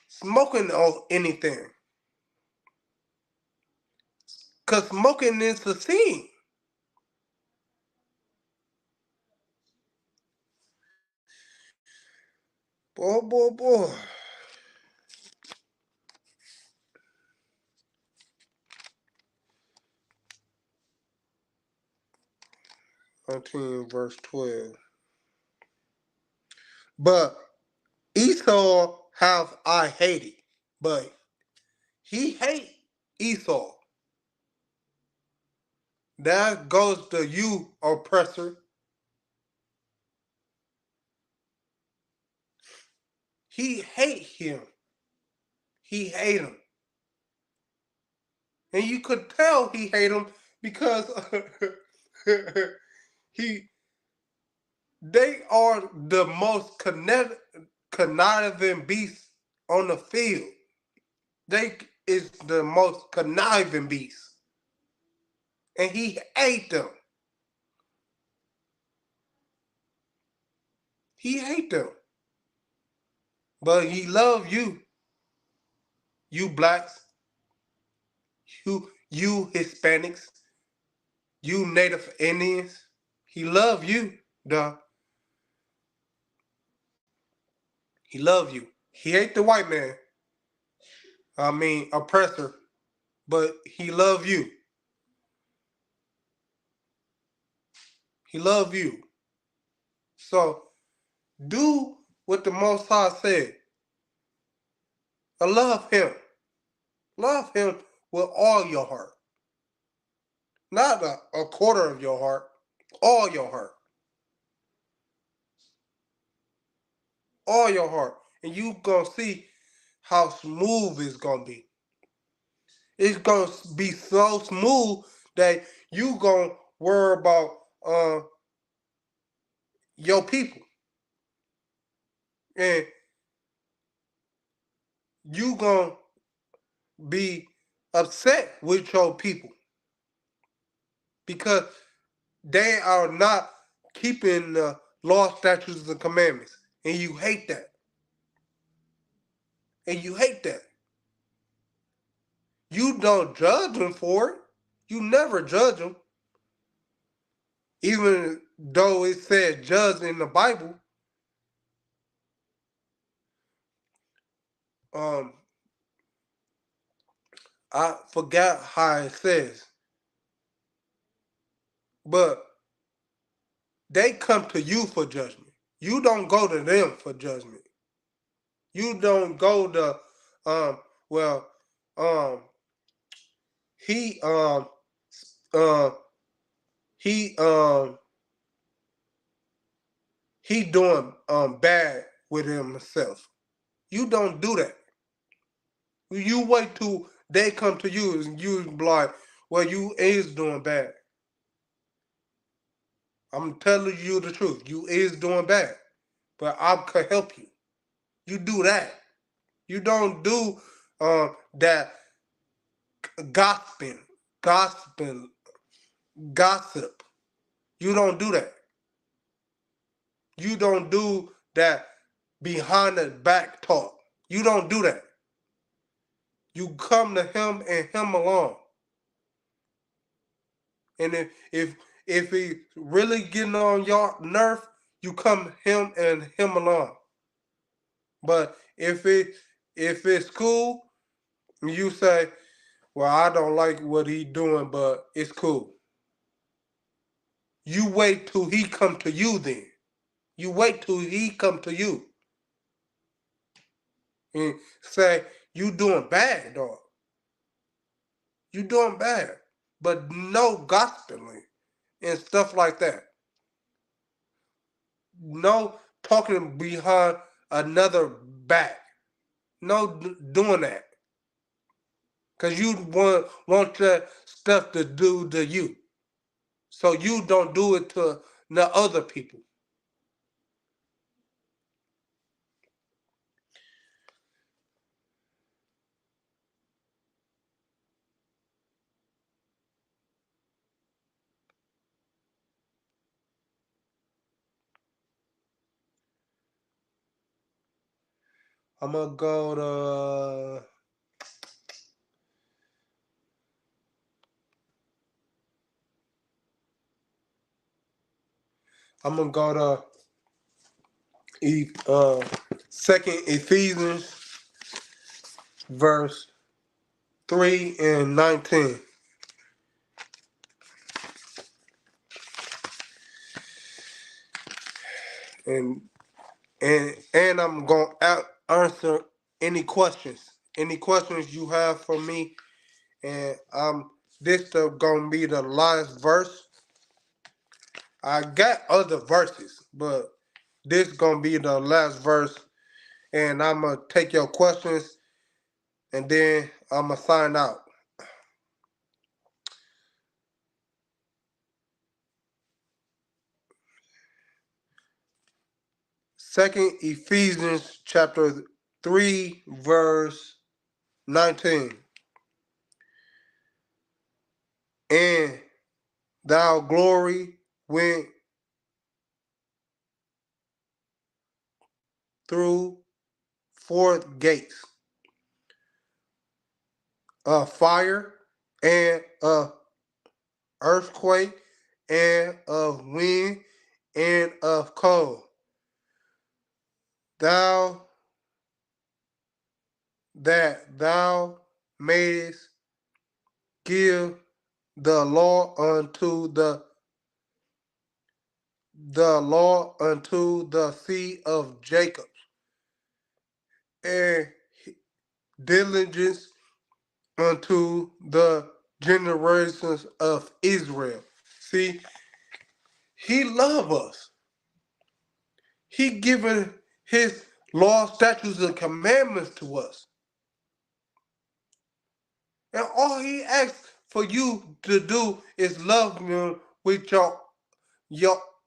smoking or anything. Cause smoking is a sin. Boy. 19 verse 12. But Esau have I hated. But he hate Esau. That goes to you, oppressor. He hate him. He hate him. And you could tell he hate him because he they are the most conniving beasts on the field. They is the most conniving beast. And he hate them. He hate them. But he love you. You blacks. You Hispanics. You Native Indians. He love you, duh. He love you. He hate the white man. I mean, oppressor. But he love you. He love you. So do what the Most High said. I love him. Love him with all your heart. Not a quarter of your heart. All your heart. All your heart. And you gonna see how smooth it's gonna be. It's gonna be so smooth that you gonna worry about your people, and you gonna be upset with your people because they are not keeping the law, statutes, and commandments, and you hate that. And you hate that. You don't judge them for it. You never judge them, even though it said judge in the Bible. Um, I forgot how it says, but they come to you for judgment. You don't go to them for judgment. You don't go to well um he uh he he doing bad with himself. You don't do that. You wait till they come to you and you be like, well, you is doing bad. I'm telling you the truth. You is doing bad. But I could help you. You do that. You don't do that gossiping, gossiping, gossip. You don't do that. You don't do that behind the back talk. You don't do that. You come to him and him alone. And if he really getting on your nerve, you come him and him alone. But if it's cool, you say, well, I don't like what he doing, but it's cool. You wait till he come to you then. You wait till he come to you and say, you doing bad, dog. You doing bad. But no gossiping and stuff like that. No talking behind another back. No doing that. Because you want that stuff to do to you. So you don't do it to the other people. I'm gonna go to I'm gonna go to Second Ephesians verse 3 and 19. And and I'm gonna answer any questions. Any questions you have for me, and this is gonna be the last verse. I got other verses, but this is gonna be the last verse, and I'm gonna take your questions, and then I'm gonna sign out. Second Ephesians chapter 3 verse 19. And thou glory went through fourth gates of fire and of earthquake and of wind and of cold. Thou that thou mayest give the law unto the seed of Jacob, and diligence unto the generations of Israel. See, he love us. He given his law, statutes, and commandments to us. And all he asks for you to do is love him with your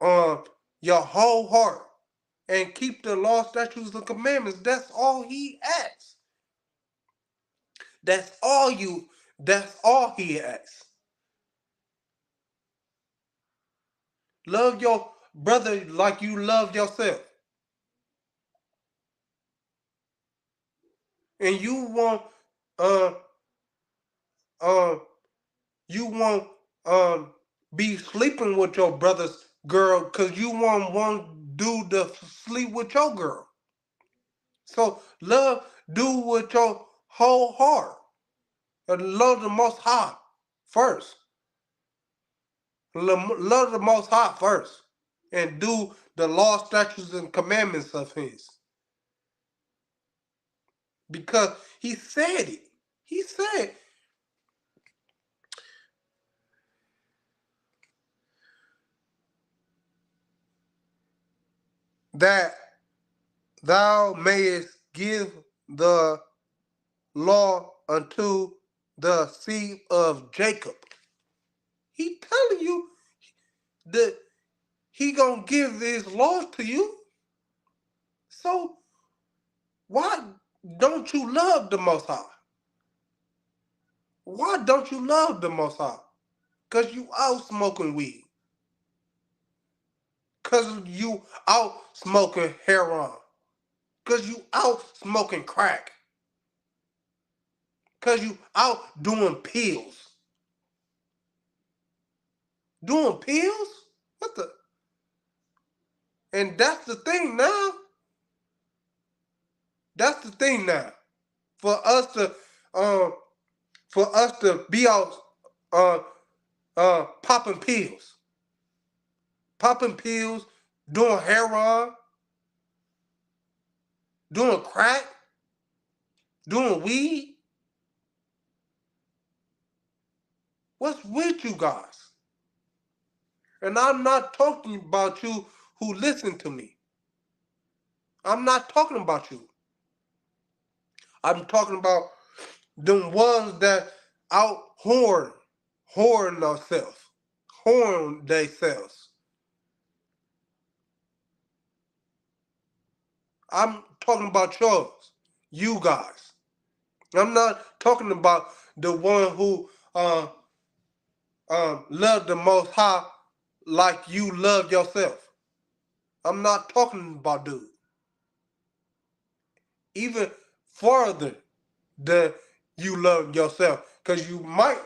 um your whole heart and keep the law, statutes, and commandments. That's all he asks. That's all you. That's all he asks. Love your brother like you love yourself, and uh um you won't be sleeping with your brother's girl because you want one dude to sleep with your girl. So love do with your whole heart. And love the Most High first. Love the Most High first. And do the law, statutes, and commandments of His. Because He said it. He said that thou mayest give the law unto the seed of Jacob. He telling you that he gonna give his laws to you. So why don't you love the Most High? Why don't you love the Most High? Cause you out smoking weed. Cause you out smoking heroin. Cause you out smoking crack. Cause you out doing pills. Doing pills? What the? And that's the thing now. That's the thing now. For us to um be out uh popping pills. Popping pills, doing heroin, doing crack, doing weed. What's with you guys? And I'm not talking about you who listen to me. I'm not talking about you. I'm talking about them ones that out whoring themselves, whoring themselves. I'm talking about yours, you guys. I'm not talking about the one who love the Most High like you love yourself. I'm not talking about dude. Even further than you love yourself, because you might,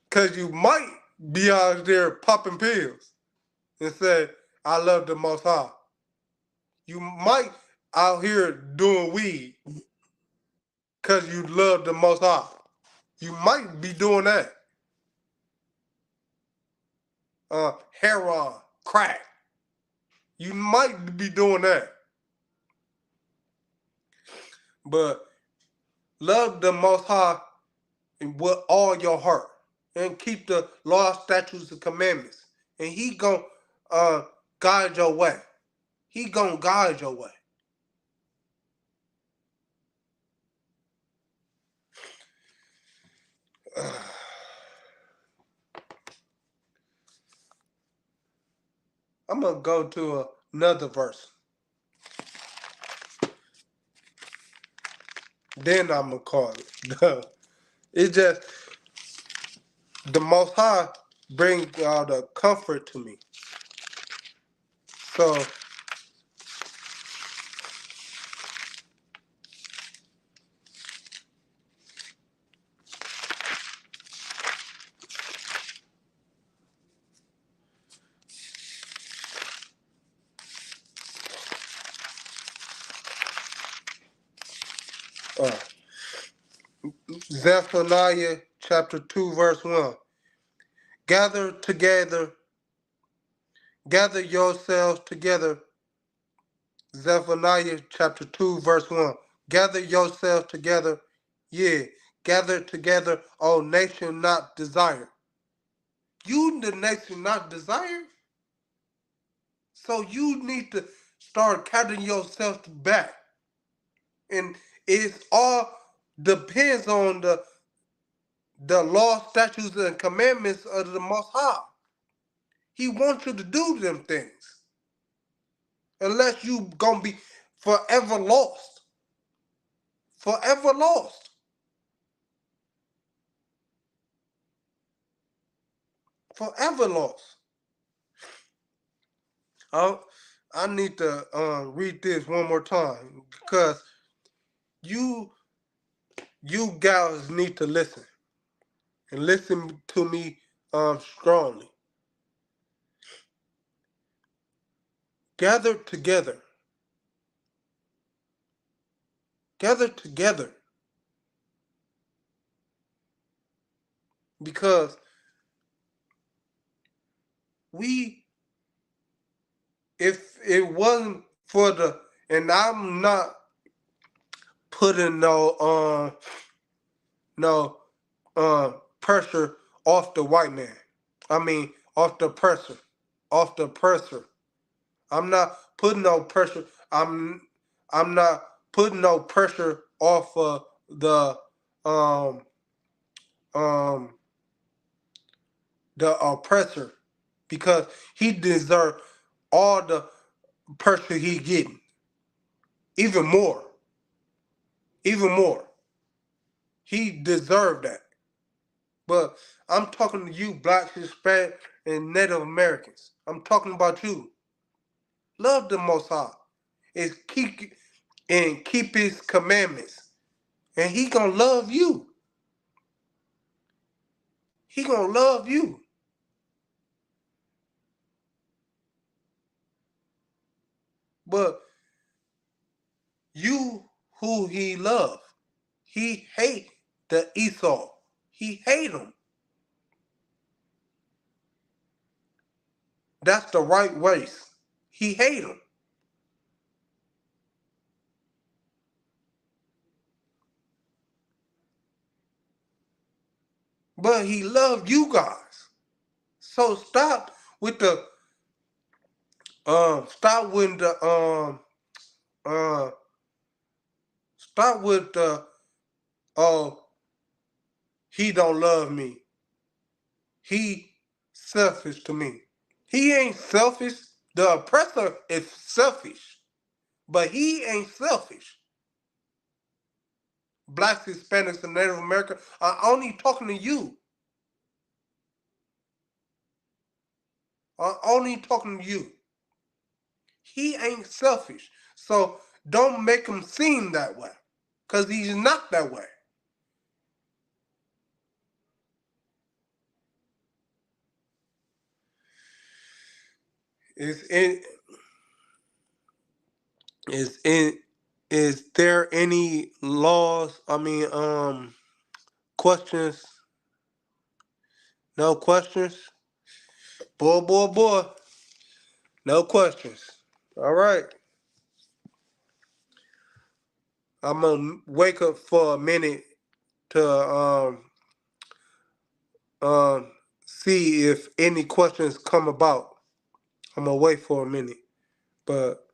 because you might be out there popping pills and say, "I love the Most High." You might out here doing weed because you love the Most High. You might be doing that. Heroin, crack. You might be doing that. But love the Most High with all your heart and keep the law, statutes, and commandments. And He gonna guide your way. He gonna guide your way. I'm gonna go to another verse. Then I'm gonna call it. It's just the Most High brings all the comfort to me. So uh, Zephaniah chapter 2 verse 1. Gather together, gather yourselves together. Zephaniah chapter 2 verse 1. Gather yourselves together, yeah, gather together, O nation not desire. You the nation not desire? So you need to start counting yourself back. And it all depends on the law, statutes, and commandments of the Most High. He wants you to do them things. Unless you gonna be forever lost. Forever lost. Forever lost. I need to read this one more time because you guys need to listen and listen to me strongly. Gather together. Gather together. Because if it wasn't for and I'm not putting no pressure off the white man. I mean off the oppressor. Off the oppressor. I'm not putting no pressure. I'm not putting no pressure off of um um the oppressor because he deserves all the pressure he getting. Even more. Even more. He deserved that. But I'm talking to you, blacks, Hispanic, and Native Americans. I'm talking about you. Love the Most High. Keep His commandments, and He gonna love you. He gonna love you. But you, who He love, He hate the Esau. He hate him. That's the right race. He hate him. But He loved you guys. So stop with the uh stop with the oh he don't love me. He selfish to me. He ain't selfish. The oppressor is selfish. But he ain't selfish. Blacks, Hispanics, and Native American are only talking to you. Are only talking to you. He ain't selfish. So don't make him seem that way. Because he's not that way. Is in is in is there any laws? I mean, questions? No questions? Boy. No questions. All right. I'm gonna wake up for a minute to um see if any questions come about. I'm gonna wait for a minute, but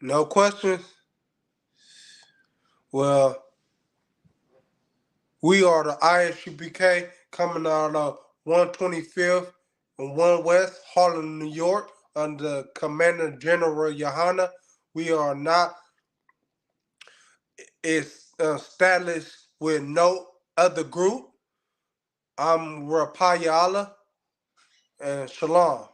no questions. Well, we are the I.S.U.P.K coming out of 125th and 1 West, Harlem, New York, under Commander General Yahanna. We are not established with no other group. I'm Rapayala and Shalom.